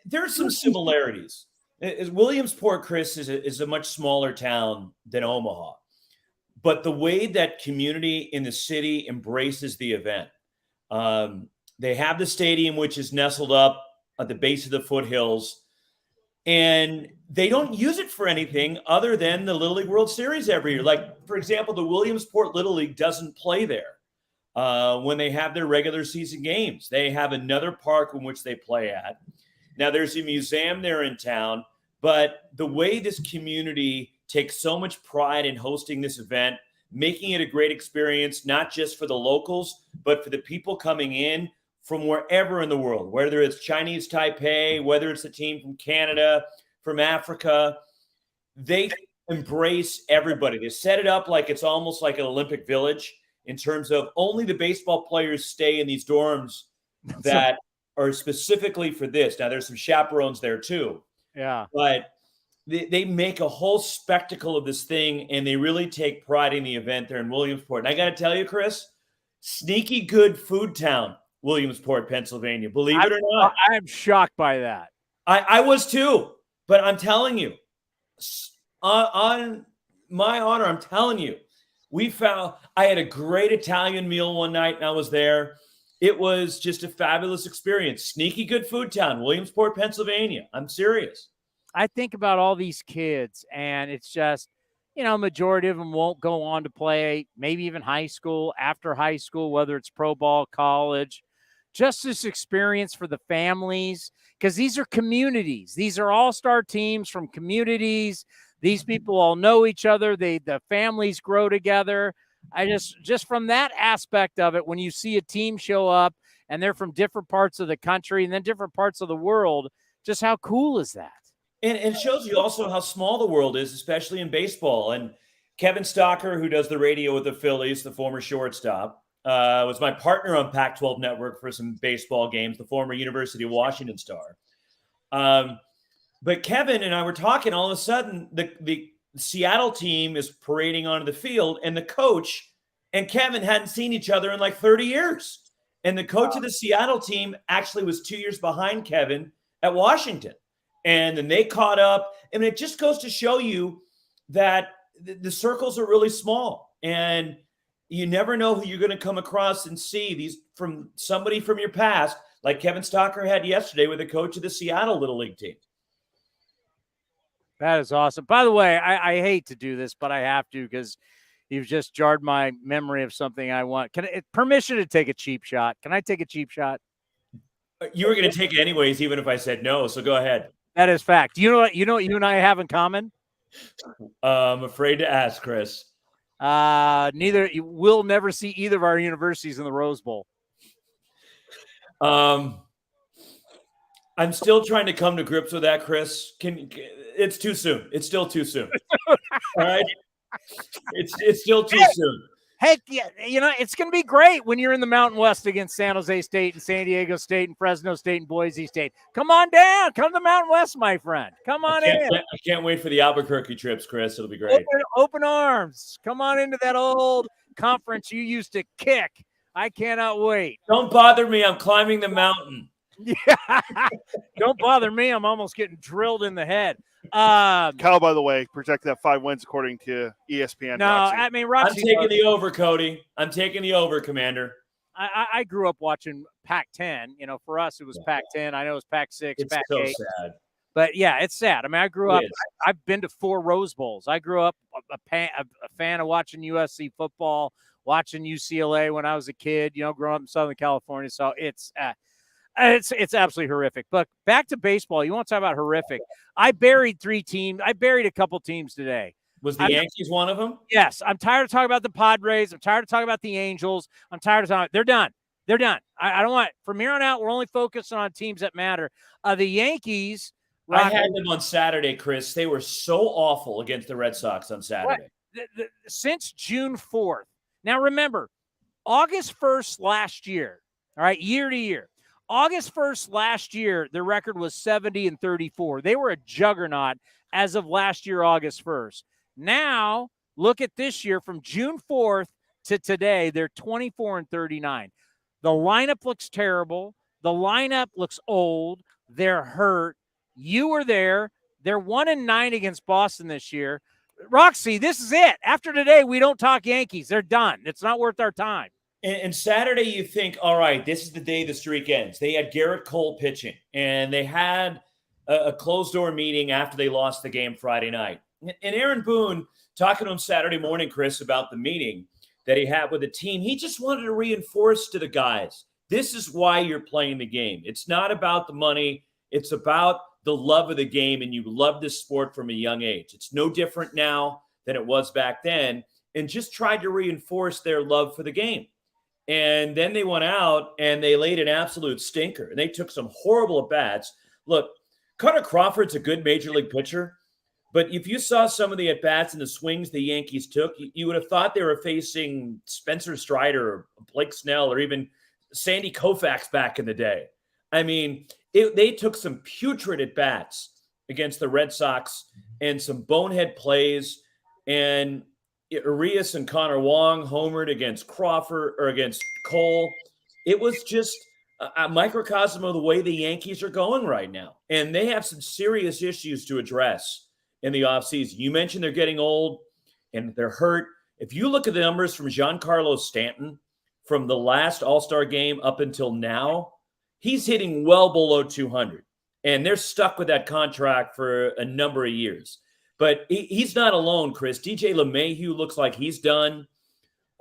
There's some similarities. Williamsport, Chris, is a much smaller town than Omaha. But the way that community in the city embraces the event, they have the stadium, which is nestled up at the base of the foothills, and they don't use it for anything other than the Little League World Series every year. Like, for example, the Williamsport Little League doesn't play there when they have their regular season games. They have another park in which they play at. Now, there's a museum there in town, but the way this community takes so much pride in hosting this event, making it a great experience, not just for the locals, but for the people coming in from wherever in the world, whether it's Chinese Taipei, whether it's a team from Canada, from Africa, they embrace everybody. They set it up like it's almost like an Olympic Village in terms of only the baseball players stay in these dorms that are specifically for this. Now, there's some chaperones there too. Yeah. But they make a whole spectacle of this thing, and they really take pride in the event there in Williamsport. And I got to tell you, Chris, sneaky good food town, Williamsport, Pennsylvania. Believe it or not. I'm shocked by that. I was too, but I'm telling you, on my honor, I'm telling you, I had a great Italian meal one night and I was there. It was just a fabulous experience. Sneaky good food town, Williamsport, Pennsylvania. I'm serious. I think about all these kids, and it's just, majority of them won't go on to play, maybe even high school, after high school, whether it's pro ball, college. Just this experience for the families, because these are communities. These are all-star teams from communities. These people all know each other. The families grow together. I just from that aspect of it, when you see a team show up and they're from different parts of the country and then different parts of the world, just how cool is that? And it shows you also how small the world is, especially in baseball. And Kevin Stocker, who does the radio with the Phillies, the former shortstop, was my partner on Pac-12 Network for some baseball games, the former University of Washington star. But Kevin and I were talking, all of a sudden, the Seattle team is parading onto the field, and the coach and Kevin hadn't seen each other in like 30 years. And the coach of the Seattle team actually was 2 years behind Kevin at Washington. And then they caught up. I mean, it just goes to show you that the circles are really small. And you never know who you're going to come across and see these from somebody from your past, like Kevin Stocker had yesterday with the coach of the Seattle Little League team. That is awesome. By the way, I hate to do this, but I have to because you've just jarred my memory of something I want. Permission to take a cheap shot. Can I take a cheap shot? You were going to take it anyways, even if I said no. So go ahead. That is fact. You know what you and I have in common? I'm afraid to ask, Chris. We'll never see either of our universities in the Rose Bowl. I'm still trying to come to grips with that, Chris. It's too soon. It's still too soon. All right. It's still too soon. Heck, yeah, it's going to be great when you're in the Mountain West against San Jose State and San Diego State and Fresno State and Boise State. Come on down. Come to the Mountain West, my friend. Come on in. I can't wait for the Albuquerque trips, Chris. It'll be great. Open arms. Come on into that old conference you used to kick. I cannot wait. Don't bother me. I'm climbing the mountain. Yeah. Don't bother me. I'm almost getting drilled in the head. Cal, by the way, projected that 5 wins according to ESPN. No, Roxy. I mean, Roxy, I'm taking the over, Cody. I'm taking the over, Commander. I grew up watching Pac-10. For us, it was Pac-10. I know it was Pac-6, It's Pac-8. so sad. But, yeah, it's sad. I mean, I grew up – I've been to 4 Rose Bowls. I grew up a fan of watching USC football, watching UCLA when I was a kid, growing up in Southern California. So it's absolutely horrific. But back to baseball. You want to talk about horrific. I buried 3 teams. I buried a couple teams today. Was the Yankees one of them? Yes. I'm tired of talking about the Padres. I'm tired of talking about the Angels. I'm tired of talking. They're done. They're done. I don't want – from here on out, we're only focusing on teams that matter. The Yankees – I had them on Saturday, Chris. They were so awful against the Red Sox on Saturday. Since June 4th. Now, remember, August 1st last year, all right, year to year. August 1st last year, their record was 70-34. They were a juggernaut as of last year, August 1st. Now, look at this year from June 4th to today, they're 24-39. The lineup looks terrible. The lineup looks old. They're hurt. You were there. They're 1-9 against Boston this year. Roxy, this is it. After today, we don't talk Yankees. They're done. It's not worth our time. And Saturday, you think, all right, this is the day the streak ends. They had Garrett Cole pitching, and they had a closed-door meeting after they lost the game Friday night. And Aaron Boone, talking to him Saturday morning, Chris, about the meeting that he had with the team, he just wanted to reinforce to the guys, this is why you're playing the game. It's not about the money. It's about the love of the game, and you love this sport from a young age. It's no different now than it was back then, and just tried to reinforce their love for the game. And then they went out and they laid an absolute stinker, and they took some horrible at-bats. Look, Carter Crawford's a good major league pitcher, but if you saw some of the at-bats and the swings the Yankees took, you would have thought they were facing Spencer Strider or Blake Snell or even Sandy Koufax back in the day. I mean, they took some putrid at-bats against the Red Sox and some bonehead plays, and Urias and Connor Wong homered against Crawford or against Cole. It was just a microcosm of the way the Yankees are going right now. And they have some serious issues to address in the offseason. You mentioned they're getting old and they're hurt. If you look at the numbers from Giancarlo Stanton from the last All-Star game up until now, he's hitting well below 200. And they're stuck with that contract for a number of years. But he's not alone, Chris. DJ LeMahieu looks like he's done.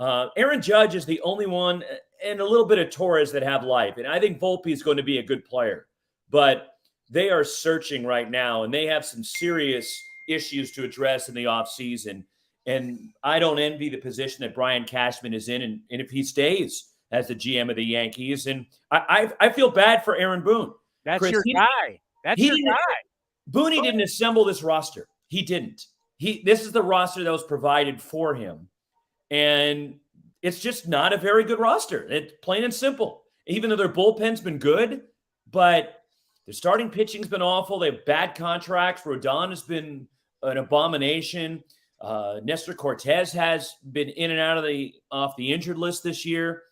Aaron Judge is the only one, and a little bit of Torres that have life. And I think Volpe is going to be a good player. But they are searching right now, and they have some serious issues to address in the offseason. And I don't envy the position that Brian Cashman is in, and if he stays as the GM of the Yankees. And I feel bad for Aaron Boone. That's Chris, your guy. That's your guy. Booney didn't assemble this roster. He didn't. This is the roster that was provided for him. And it's just not a very good roster. It's plain and simple. Even though their bullpen's been good, but their starting pitching's been awful. They have bad contracts. Rodon has been an abomination. Nestor Cortez has been in and out of off the injured list this year.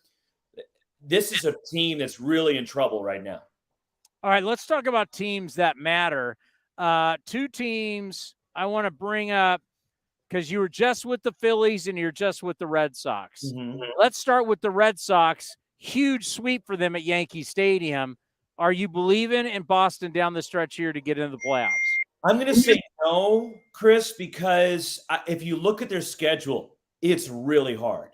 This is a team that's really in trouble right now. All right, let's talk about teams that matter. Two teams I want to bring up because you were just with the Phillies and you're just with the Red Sox. Mm-hmm. Let's start with the Red Sox. Huge sweep for them at Yankee Stadium. Are you believing in Boston down the stretch here to get into the playoffs? I'm going to say no, Chris, because if you look at their schedule, it's really hard.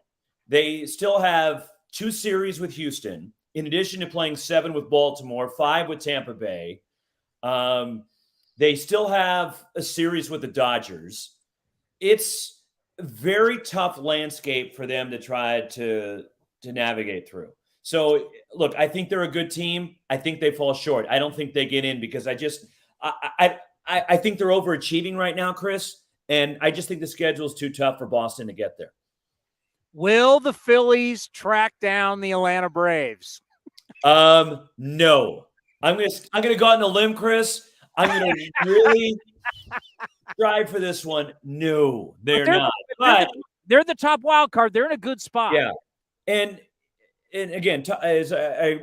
They still have 2 series with Houston, in addition to playing 7 with Baltimore, 5 with Tampa Bay. They still have a series with the Dodgers. It's a very tough landscape for them to try to navigate through. So, look, I think they're a good team. I think they fall short. I don't think they get in because I think they're overachieving right now, Chris, and I just think the schedule is too tough for Boston to get there. Will the Phillies track down the Atlanta Braves? No. I'm gonna go out on a limb, Chris. I'm gonna really strive for this one. No, they're not. But they're the top wild card. They're in a good spot. Yeah, and again, as I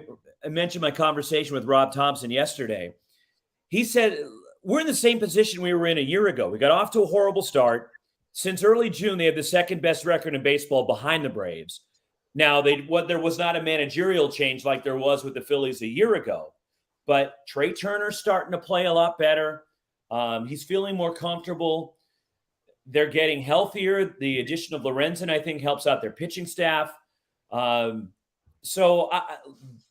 mentioned my conversation with Rob Thompson yesterday, he said we're in the same position we were in a year ago. We got off to a horrible start. Since early June, they have the second best record in baseball behind the Braves. Now, there was not a managerial change like there was with the Phillies a year ago, but Trey Turner's starting to play a lot better. He's feeling more comfortable. They're getting healthier. The addition of Lorenzen, I think, helps out their pitching staff. So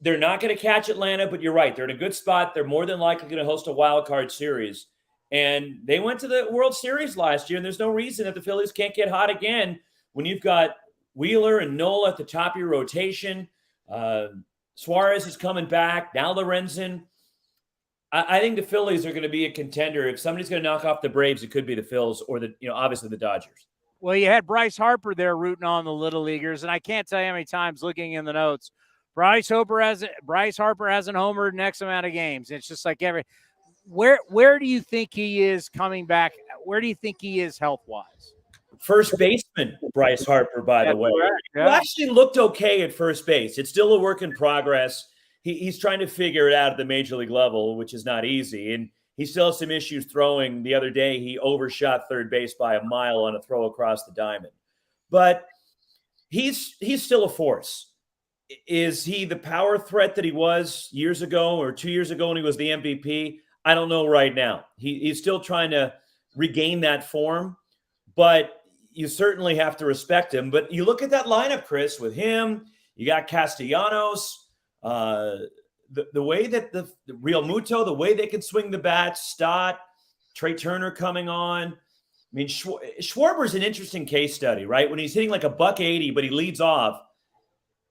they're not going to catch Atlanta, but you're right. They're in a good spot. They're more than likely going to host a wild card series. And they went to the World Series last year, and there's no reason that the Phillies can't get hot again when you've got Wheeler and Nola at the top of your rotation. Suarez is coming back. Now Lorenzen. I think the Phillies are going to be a contender. If somebody's going to knock off the Braves, it could be the Phils or obviously the Dodgers. Well, you had Bryce Harper there rooting on the Little Leaguers, and I can't tell you how many times looking in the notes, Bryce Harper hasn't homered in X amount of games. It's just like where do you think he is coming back? Where do you think he is health-wise? First baseman, Bryce Harper, by the way. Yeah. Who actually looked okay at first base. It's still a work in progress. He's trying to figure it out at the major league level, which is not easy. And he still has some issues throwing. The other day, he overshot third base by a mile on a throw across the diamond. But he's still a force. Is he the power threat that he was years ago or 2 years ago when he was the MVP? I don't know right now. He's still trying to regain that form, but you certainly have to respect him. But you look at that lineup, Chris, with him, you got Castellanos, the way that the Real Muto, the way they can swing the bat, Stott, Trey Turner coming on. I mean, Schwarber's an interesting case study, right? When he's hitting like $180, but he leads off,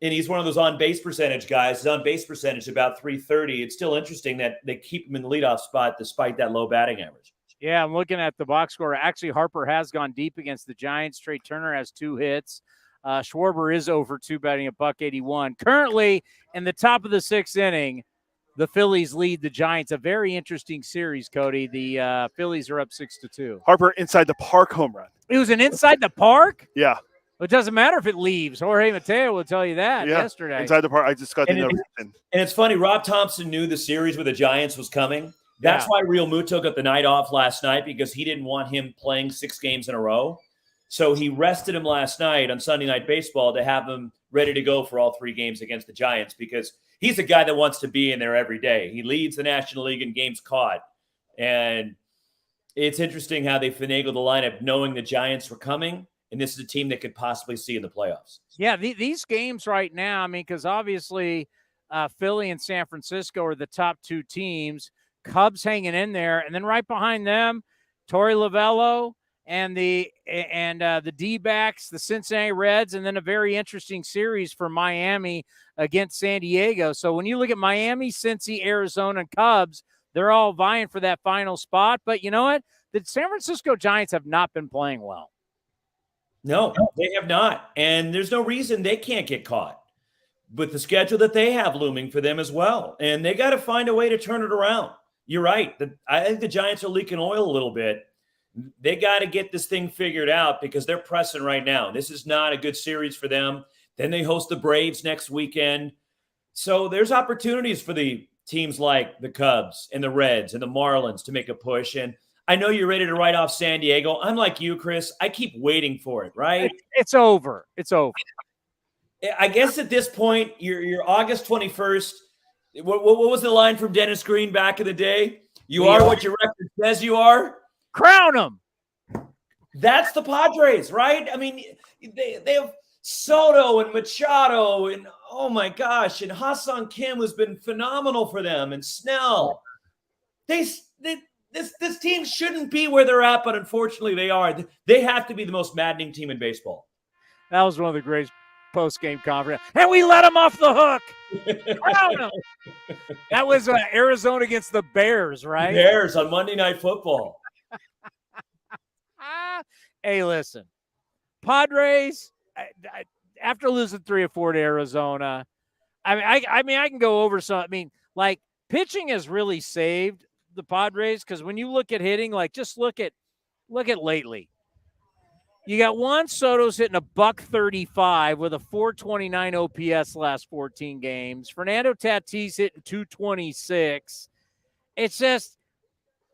and he's one of those on-base percentage guys. His on-base percentage is about 330. It's still interesting that they keep him in the leadoff spot despite that low batting average. Yeah, I'm looking at the box score. Actually, Harper has gone deep against the Giants. Trey Turner has 2 hits. Schwarber is over 2, batting at $181. Currently, in the top of the 6th inning, the Phillies lead the Giants. A very interesting series, Cody. The Phillies are up 6-2. Harper inside the park home run. It was an inside the park? Yeah. It doesn't matter if it leaves. Jorge Mateo will tell you that yesterday. Inside the park, I just got the notification. And it's funny, Rob Thompson knew the series with the Giants was coming. That's why Real Muto got the night off last night, because he didn't want him playing 6 games in a row. So he rested him last night on Sunday Night Baseball to have him ready to go for all 3 games against the Giants, because he's a guy that wants to be in there every day. He leads the National League in games caught. And it's interesting how they finagled the lineup knowing the Giants were coming, and this is a team that could possibly see in the playoffs. Yeah, these games right now, I mean, because obviously Philly and San Francisco are the top 2 teams. Cubs hanging in there, and then right behind them, Torey Lovullo and the D-backs, the Cincinnati Reds, and then a very interesting series for Miami against San Diego. So when you look at Miami, Cincy, Arizona, and Cubs, they're all vying for that final spot. But you know what? The San Francisco Giants have not been playing well. No, they have not. And there's no reason they can't get caught with the schedule that they have looming for them as well. And they got to find a way to turn it around. You're right. I think the Giants are leaking oil a little bit. They got to get this thing figured out because they're pressing right now. This is not a good series for them. Then they host the Braves next weekend. So there's opportunities for the teams like the Cubs and the Reds and the Marlins to make a push. And I know you're ready to write off San Diego. I'm like you, Chris. I keep waiting for it, right? It's over. It's over. I guess at this point, you're August 21st. What was the line from Dennis Green back in the day? You are what your record says you are. Crown them. That's the Padres, right? I mean, they have Soto and Machado and, oh my gosh, and Ha-Seong Kim has been phenomenal for them, and Snell. This team shouldn't be where they're at, but unfortunately they are. They have to be the most maddening team in baseball. That was one of the greatest post-game conference. And we let them off the hook. That was Arizona against the Bears, right? Bears on Monday Night Football. Hey, listen. Padres, after losing 3 or 4 to Arizona, I mean, I can go over some. I mean, like, pitching has really saved the Padres, because when you look at hitting, like, just look at lately. You got Juan Soto's hitting a $135 with a 429 OPS last 14 games. Fernando Tatis hitting 226. It's just,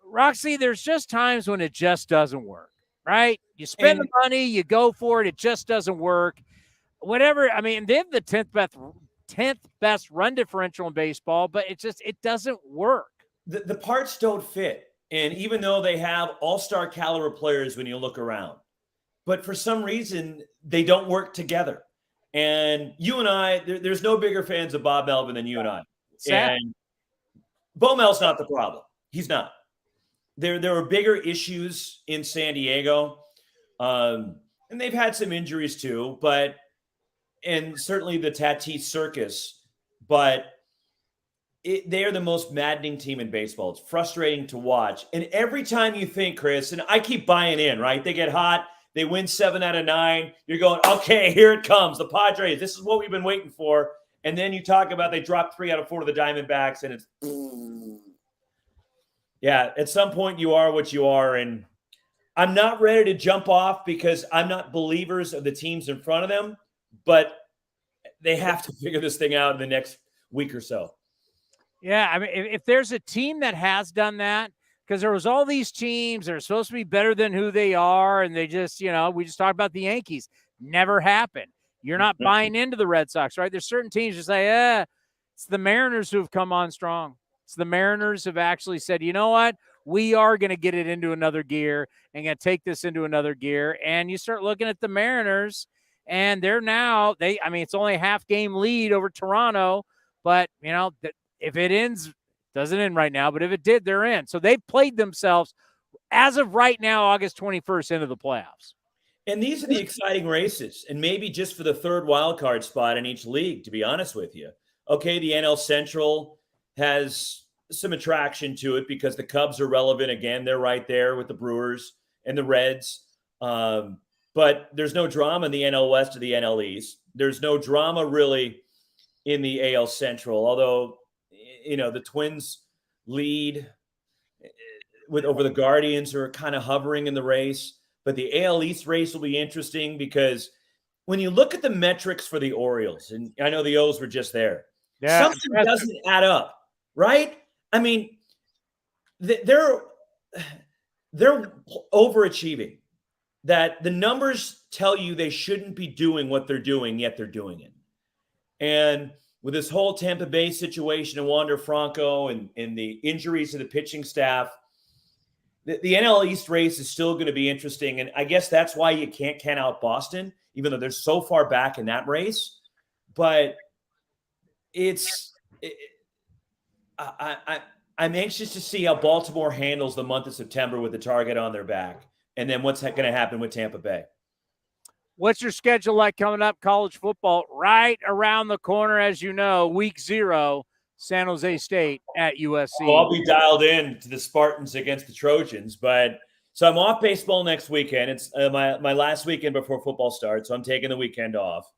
Roxy, there's just times when it just doesn't work, right? You spend the money, you go for it, it just doesn't work. Whatever, I mean, they have the 10th best run differential in baseball, but it doesn't work. The parts don't fit. And even though they have all-star caliber players when you look around, but for some reason, they don't work together. And you and I, there's no bigger fans of Bob Melvin than you and I. Sad. And Bo Mel's not the problem. He's not. There are bigger issues in San Diego. And they've had some injuries too, and certainly the Tatis circus. But they are the most maddening team in baseball. It's frustrating to watch. And every time you think, Chris, and I keep buying in, right? They get hot. They win 7 out of 9. You're going, okay, here it comes. The Padres, this is what we've been waiting for. And then you talk about they dropped 3 out of 4 to the Diamondbacks, and it's, yeah, at some point you are what you are. And I'm not ready to jump off because I'm not believers of the teams in front of them, but they have to figure this thing out in the next week or so. Yeah, I mean, if there's a team that has done that, because there was all these teams that are supposed to be better than who they are, and they just, we just talked about the Yankees. Never happened. You're not buying into the Red Sox, right? There's certain teams you say, it's the Mariners who have come on strong. It's the Mariners who have actually said, you know what? We are going to get it into another gear and going to take this into another gear. And you start looking at the Mariners, and they're now, it's only a half-game lead over Toronto, but, if it ends – doesn't end right now, but if it did, they're in. So they've played themselves, as of right now, August 21st, into the playoffs. And these are the exciting races, and maybe just for the third wild card spot in each league, to be honest with you. Okay, the NL Central has some attraction to it because the Cubs are relevant. Again, they're right there with the Brewers and the Reds. But there's no drama in the NL West or the NL East. There's no drama really in the AL Central, although the Twins lead over the Guardians, who are kind of hovering in the race. But the AL East race will be interesting because when you look at the metrics for the Orioles, and I know the O's were just there, Yeah, something doesn't add up, right? I mean, they're overachieving. That the numbers tell you they shouldn't be doing what they're doing, yet they're doing it. And with this whole Tampa Bay situation and Wander Franco and the injuries to the pitching staff, the NL East race is still going to be interesting. And I guess that's why you can't count out Boston, even though they're so far back in that race. But I'm anxious to see how Baltimore handles the month of September with the target on their back. And then what's going to happen with Tampa Bay? What's your schedule like coming up? College football right around the corner, as you know, week 0, San Jose State at USC. Well, I'll be dialed in to the Spartans against the Trojans. But so I'm off baseball next weekend. It's my last weekend before football starts. So I'm taking the weekend off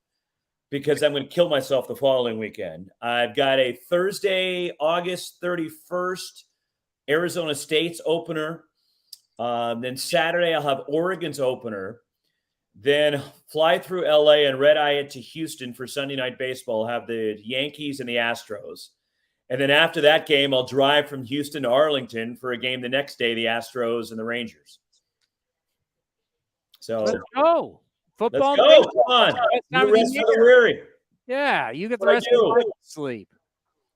because I'm going to kill myself the following weekend. I've got a Thursday, August 31st, Arizona State's opener. Then Saturday, I'll have Oregon's opener. Then fly through LA and red-eye it to Houston for Sunday Night Baseball. I'll have the Yankees and the Astros. And then after that game, I'll drive from Houston to Arlington for a game the next day, the Astros and the Rangers. So let's go. Football. Let's go. Come on. You rest for the weary. Yeah, you get the rest of the night sleep.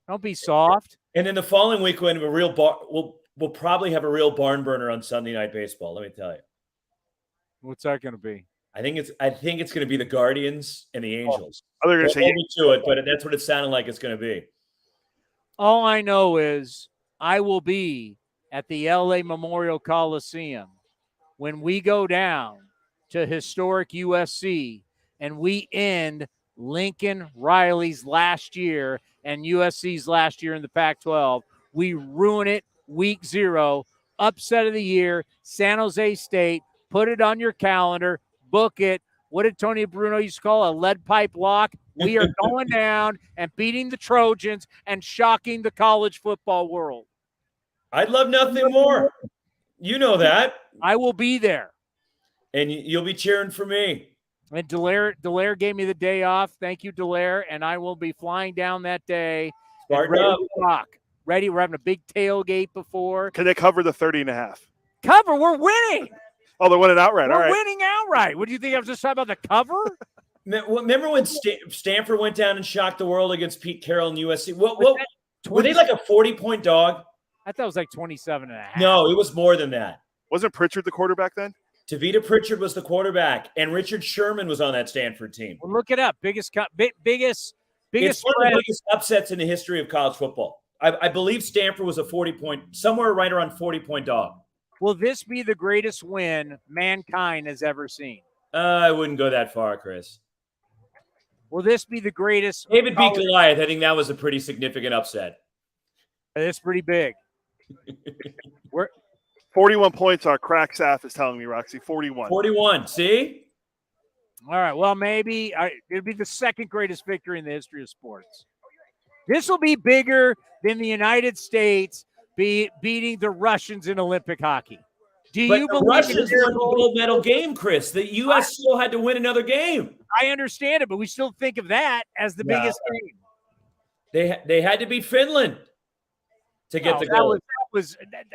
Don't be soft. And then the following week, when we'll probably have a real barn burner on Sunday Night Baseball. Let me tell you. What's that going to be? I think it's going to be the Guardians and the Angels. Oh, they're going to say to it, but that's what it sounded like it's going to be. All I know is I will be at the LA Memorial Coliseum when we go down to historic USC and we end Lincoln Riley's last year and USC's last year in the Pac-12. We ruin it week 0, upset of the year, San Jose State. Put it on your calendar, book it. What did Tony Bruno used to call a lead pipe lock? We are going down and beating the Trojans and shocking the college football world. I'd love nothing more. You know that. I will be there. And you'll be cheering for me. And Dallaire gave me the day off. Thank you, Dallaire. And I will be flying down that day. Ready to rock. Ready. We're having a big tailgate before. Can they cover the 30.5? Cover. We're winning. Oh, they're winning outright. All right. We're winning outright. What do you think? I was just talking about the cover? Remember when Stanford went down and shocked the world against Pete Carroll and USC? Were they like a 40-point dog? I thought it was like 27.5. No, it was more than that. Wasn't Pritchard the quarterback then? Tavita Pritchard was the quarterback, and Richard Sherman was on that Stanford team. Well, look it up. Biggest. It's one of the biggest upsets in the history of college football. I believe Stanford was a 40-point, somewhere right around 40-point dog. Will this be the greatest win mankind has ever seen? I wouldn't go that far, Chris. Will this be the greatest? David beat Goliath. I think that was a pretty significant upset. It's pretty big. 41 points our crack staff is telling me, Roxy. 41. 41. See? All right. Well, maybe it'll be the second greatest victory in the history of sports. This will be bigger than the United States beating the Russians in Olympic hockey. Do you believe the Russians won the gold medal game, Chris? The U.S. still had to win another game. I understand it, but we still think of that as the biggest game. They had to beat Finland to get the gold.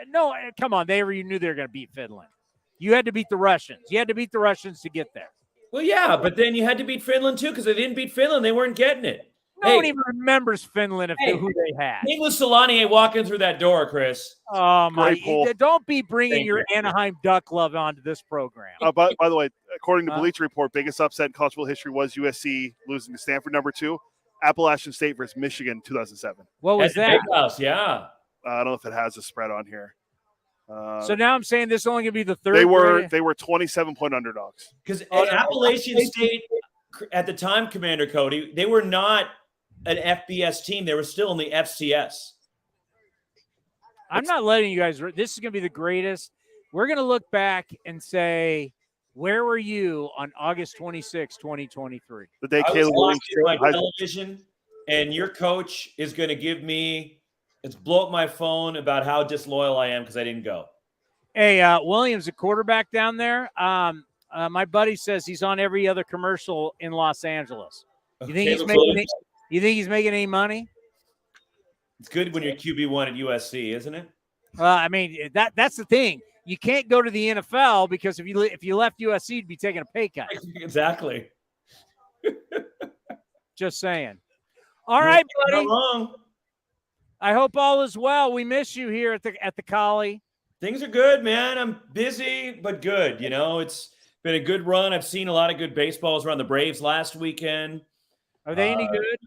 No, come on. They already knew they were going to beat Finland. You had to beat the Russians. You had to beat the Russians to get there. Well, yeah, but then you had to beat Finland too because they didn't beat Finland. They weren't getting it. No one even remembers Finland who they had. Nicholas Solani ain't walking through that door, Chris. Oh, my. Don't be bringing your Anaheim Duck love onto this program. By the way, according to Bleacher Report, biggest upset in college football history was USC losing to Stanford, number 2. Appalachian State versus Michigan, 2007. What was that? Big House, yeah. I don't know if it has a spread on here. So now I'm saying this is only going to be the third. They were 27-point underdogs. Because Appalachian State, at the time, Commander Cody, they were not an FBS team. They were still in the FCS. I'm not letting you guys. This is going to be the greatest. We're going to look back and say, where were you on August 26, 2023? The day Caleb Williams my television, and your coach is going to give me. It's blow up my phone about how disloyal I am because I didn't go. Hey, Williams, a quarterback down there. My buddy says he's on every other commercial in Los Angeles. You think he's making any money? It's good when you're QB1 at USC, isn't it? I mean, that's the thing. You can't go to the NFL because if you left USC, you'd be taking a pay cut. Exactly. Just saying. All right, buddy. Not wrong. I hope all is well. We miss you here at the Collie. Things are good, man. I'm busy, but good. It's been a good run. I've seen a lot of good baseballs around the Braves last weekend. Are they any good?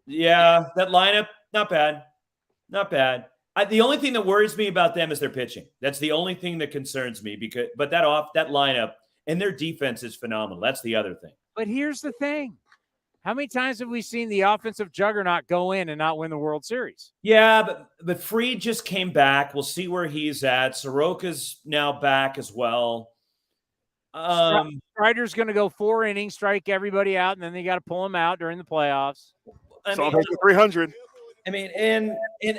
Yeah, that lineup, not bad. Not bad. The only thing that worries me about them is their pitching. That's the only thing that concerns me but that lineup and their defense is phenomenal. That's the other thing. But here's the thing. How many times have we seen the offensive juggernaut go in and not win the World Series? Yeah, but Fried just came back. We'll see where he's at. Soroka's now back as well. Strider's going to go 4 innings, strike everybody out, and then they got to pull him out during the playoffs. So 300. I mean, and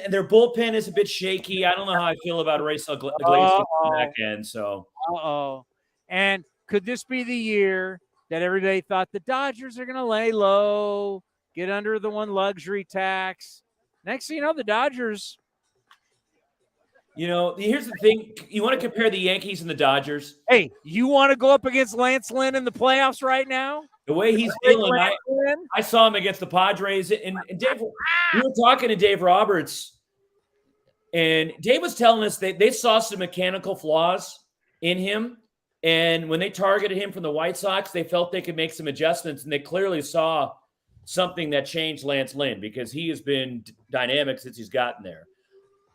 their bullpen is a bit shaky. I don't know how I feel about Raisel Iglesias back end. So, and could this be the year that everybody thought the Dodgers are going to lay low, get under the one luxury tax? Next thing you know, the Dodgers. Here's the thing. You want to compare the Yankees and the Dodgers? Hey, you want to go up against Lance Lynn in the playoffs right now? The way he's feeling, I saw him against the Padres. And Dave, we were talking to Dave Roberts, and Dave was telling us they saw some mechanical flaws in him. And when they targeted him from the White Sox, they felt they could make some adjustments, and they clearly saw something that changed Lance Lynn because he has been dynamic since he's gotten there.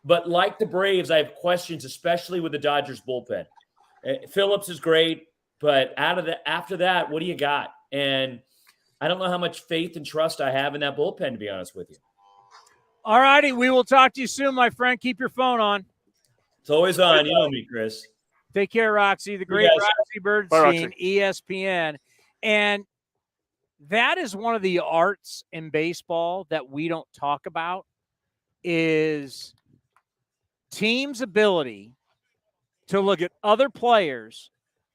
But like the Braves, I have questions, especially with the Dodgers bullpen. Phillips is great, but after that, what do you got? And I don't know how much faith and trust I have in that bullpen, to be honest with you. All righty. We will talk to you soon, my friend. Keep your phone on. It's always on. You know me, Chris. Take care, Roxy. The great Roxy Birdstein, ESPN. And that is one of the arts in baseball that we don't talk about is teams' ability to look at other players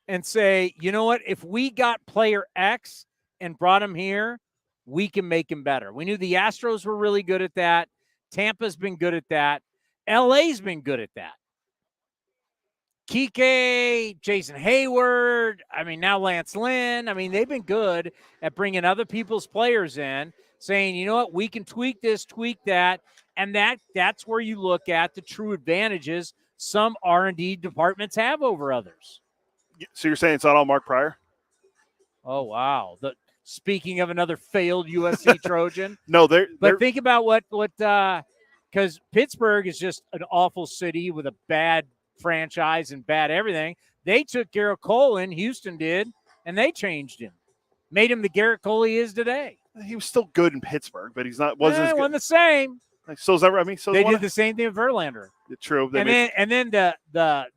and say, you know what, if we got player X and brought him here, we can make him better. We knew the Astros were really good at that. Tampa's been good at that. LA's been good at that. Kike, Jason Hayward, now Lance Lynn. They've been good at bringing other people's players in, saying, you know what, we can tweak this, tweak that. And that's where you look at the true advantages some R&D departments have over others. So you're saying it's not all Mark Pryor? Oh, wow. Speaking of another failed USC Trojan. No, but think about what because Pittsburgh is just an awful city with a bad franchise and bad everything. They took Garrett Cole in, Houston did, and they changed him. Made him the Garrett Cole he is today. He was still good in Pittsburgh, but wasn't the same. So is that they did the same thing with Verlander. True. And then the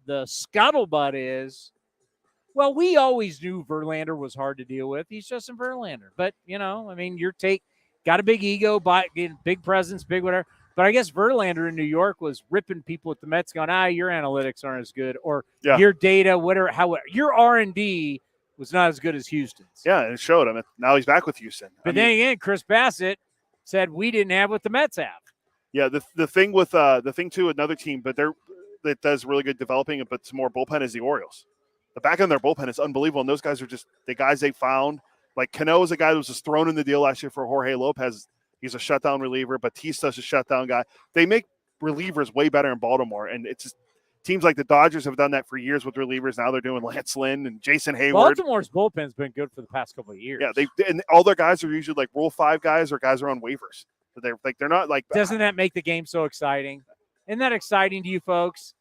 scuttlebutt is, well, we always knew Verlander was hard to deal with. He's Justin Verlander. But, got a big ego, big presence, big whatever. But I guess Verlander in New York was ripping people at the Mets going, your analytics aren't as good. Or your data, whatever, your R&D was not as good as Houston's. Yeah, and it showed him. Now he's back with Houston. But then again, Chris Bassett said we didn't have what the Mets have. Yeah, the thing with too, another team, but that does really good developing, but some more bullpen is the Orioles. The back end of their bullpen is unbelievable, and those guys are just the guys they found. Like Cano is a guy that was just thrown in the deal last year for Jorge Lopez. He's a shutdown reliever. Batista's a shutdown guy. They make relievers way better in Baltimore, and it's just teams like the Dodgers have done that for years with relievers. Now they're doing Lance Lynn and Jason Hayward. Baltimore's bullpen's been good for the past couple of years. Yeah, and all their guys are usually like Rule 5 guys or guys are on waivers. They're not like. Doesn't that make the game so exciting? Isn't that exciting to you folks?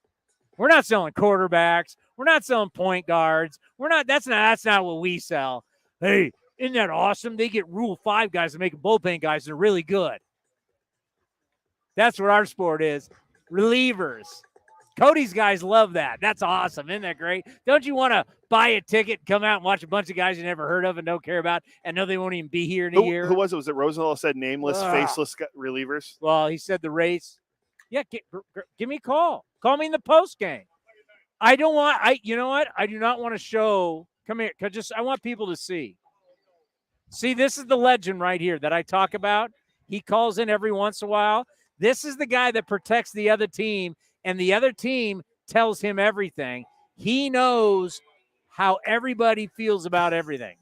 We're not selling quarterbacks. We're not selling point guards. That's not what we sell. Hey, isn't that awesome? They get Rule 5 guys to make bullpen guys. They're really good. That's what our sport is. Relievers. Cody's guys love that. That's awesome. Isn't that great? Don't you want to buy a ticket, come out and watch a bunch of guys you never heard of and don't care about and know they won't even be here in a year? Who was it? Was it Rosenthal said nameless, faceless relievers? Well, he said the race. Yeah, give me a call. Call me in the post game. You know what? I do not want to show Come here. I want people to see. See, this is the legend right here that I talk about. He calls in every once in a while. This is the guy that protects the other team, and the other team tells him everything. He knows how everybody feels about everything.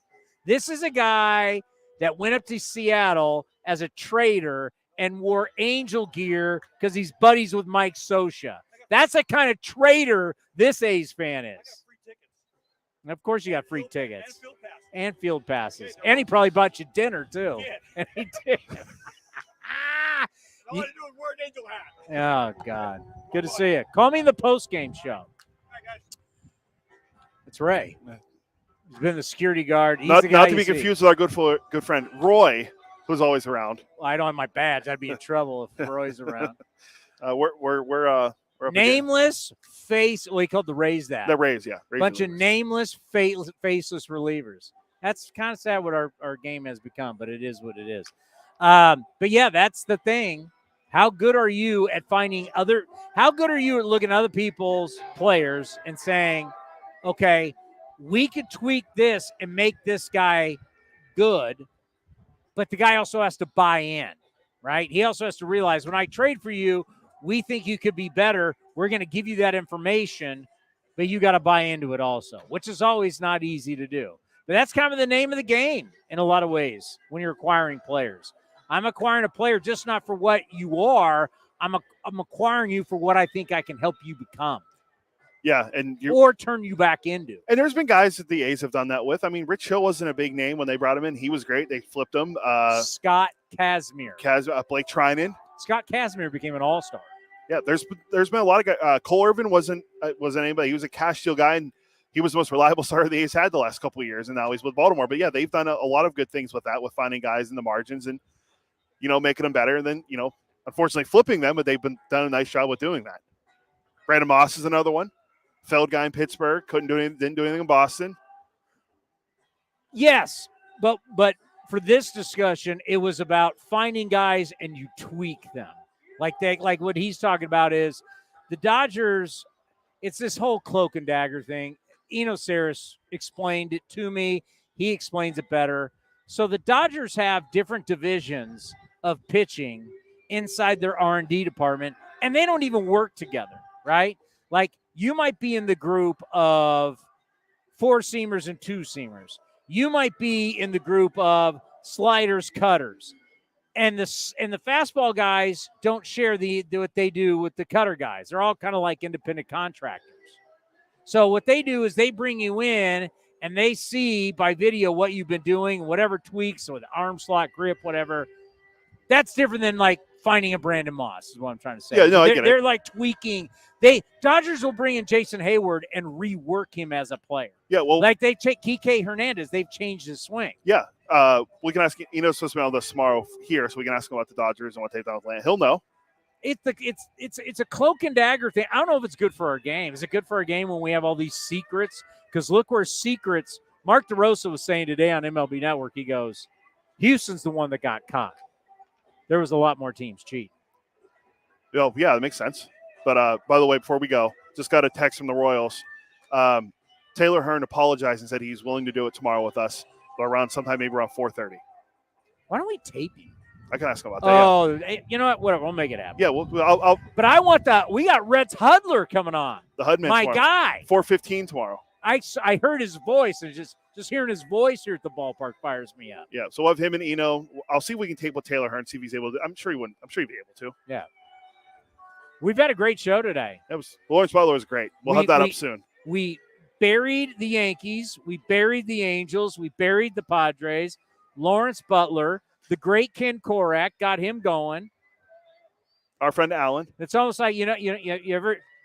This is a guy that went up to Seattle as a trader and wore Angel gear because he's buddies with Mike Scioscia. That's the kind of trader this A's fan is. And of course, you got free tickets and field passes. And he probably bought you dinner, too. And he did. All I do is wear an Angel hat. Oh, God. Good to see you. Call me in the post-game show. It's Ray. He's been the security guard. He's Not the guy to be confused with our good friend Roy, who's always around. Well, I don't have my badge. I'd be in trouble if Roy's around. We're up Nameless face. Well, he called the Rays that. The Rays, yeah. Rays Bunch of nameless, faceless relievers. That's kind of sad what our game has become, but it is what it is. But, yeah, that's the thing. How good are you at finding how good are you at looking at other people's players and saying, okay, we could tweak this and make this guy good, but the guy also has to buy in, right? He also has to realize when I trade for you, we think you could be better. We're going to give you that information, but you got to buy into it also, which is always not easy to do. But that's kind of the name of the game in a lot of ways when you're acquiring players. I'm acquiring a player just not for what you are. I'm acquiring you for what I think I can help you become. Yeah, or turn you back into. And there's been guys that the A's have done that with. I mean, Rich Hill wasn't a big name when they brought him in. He was great. They flipped him. Scott Kazmir. Blake Trinan. Scott Kazmir became an all-star. Yeah, there's been a lot of guys. Cole Irvin wasn't anybody. He was a cash deal guy, and he was the most reliable starter the A's had the last couple of years, and now he's with Baltimore. But, yeah, they've done a lot of good things with that, with finding guys in the margins and, making them better. And then, unfortunately flipping them, but they've done a nice job with doing that. Brandon Moss is another one. Failed guy in Pittsburgh, didn't do anything in Boston. Yes, but for this discussion, it was about finding guys and you tweak them. Like what he's talking about is the Dodgers. It's this whole cloak and dagger thing. Eno Saris explained it to me. He explains it better. So the Dodgers have different divisions of pitching inside their R&D department, and they don't even work together, right? Like, you might be in the group of 4-seamers and 2-seamers. You might be in the group of sliders, cutters. And the fastball guys don't share what they do with the cutter guys. They're all kind of like independent contractors. So what they do is they bring you in and they see by video what you've been doing, whatever tweaks or the arm slot grip, whatever. That's different than like finding a Brandon Moss is what I'm trying to say. Yeah, no, I get it. They're like tweaking. Dodgers will bring in Jason Hayward and rework him as a player. Yeah, well, like they take Kike Hernandez, they've changed his swing. Yeah, we can ask. Eno's supposed to be on this tomorrow here, so we can ask him about the Dodgers and what they've done with Atlanta. He'll know. It's a cloak and dagger thing. I don't know if it's good for our game. Is it good for our game when we have all these secrets? Because look where secrets. Mark DeRosa was saying today on MLB Network. He goes, Houston's the one that got caught. There was a lot more teams cheat. Oh, yeah, that makes sense. But by the way, before we go, just got a text from the Royals. Taylor Hearn apologized and said he's willing to do it tomorrow with us, but maybe around 4:30. Why don't we tape you? I can ask him about that. Oh, yeah. You know what? Whatever. We'll make it happen. Yeah, I'll. But I want that. We got Reds Hudler coming on. The Hudman. My tomorrow. guy. 4:15 tomorrow. I heard his voice, and just hearing his voice here at the ballpark fires me up. Yeah, so we'll have him and Eno. I'll see if we can tape with Taylor Hearn, see if he's able to. I'm sure he wouldn't. I'm sure he'd be able to. Yeah. We've had a great show today. Lawrence Butler was great. We'll have that up soon. We buried the Yankees. We buried the Angels. We buried the Padres. Lawrence Butler, the great Ken Korak, got him going. Our friend Allen. It's almost like you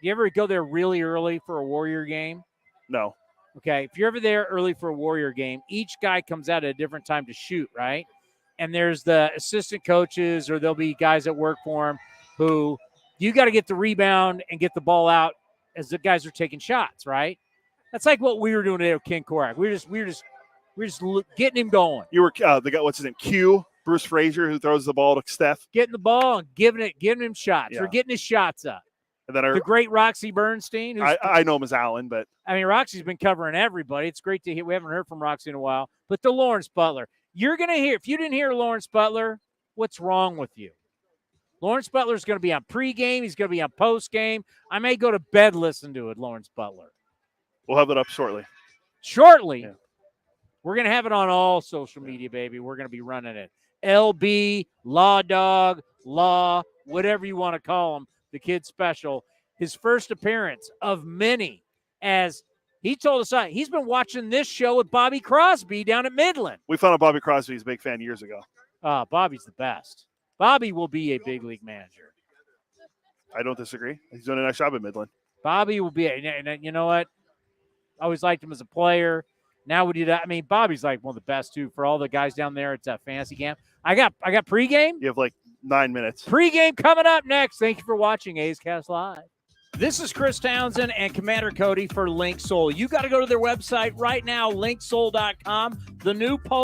ever go there really early for a Warrior game? No. Okay, if you're ever there early for a Warrior game, each guy comes out at a different time to shoot, right? And there's the assistant coaches, or there'll be guys that work for them who you got to get the rebound and get the ball out as the guys are taking shots, right? That's like what we were doing today with Ken Korak. We're just getting him going. You were the guy. What's his name? Q. Bruce Frazier, who throws the ball to Steph. Getting the ball and giving him shots. Yeah. We're getting his shots up. And then the great Roxy Bernstein. I know him as Alan, but I mean, Roxy's been covering everybody. It's great to hear. We haven't heard from Roxy in a while. But the Lawrence Butler. You're going to hear, if you didn't hear Lawrence Butler, what's wrong with you? Lawrence Butler's going to be on pregame. He's going to be on postgame. I may go to bed listening to it, Lawrence Butler. We'll have it up shortly. Shortly? Yeah. We're going to have it on all social media, baby. We're going to be running it. LB, Law Dog, Law, whatever you want to call him, the kid special. His first appearance of many, as he told us he's been watching this show with Bobby Crosby down at Midland. We found out Bobby Crosby's a big fan years ago. Bobby's the best. Bobby will be a big league manager. I don't disagree. He's doing a nice job at Midland. Bobby will be, and you know what? I always liked him as a player. Now we do that. I mean, Bobby's like one of the best too for all the guys down there at fantasy camp. I got pregame. You have like 9 minutes. Pregame coming up next. Thank you for watching A's Cast Live. This is Chris Townsend and Commander Cody for Link Soul. You got to go to their website right now, linksoul.com. The new poll.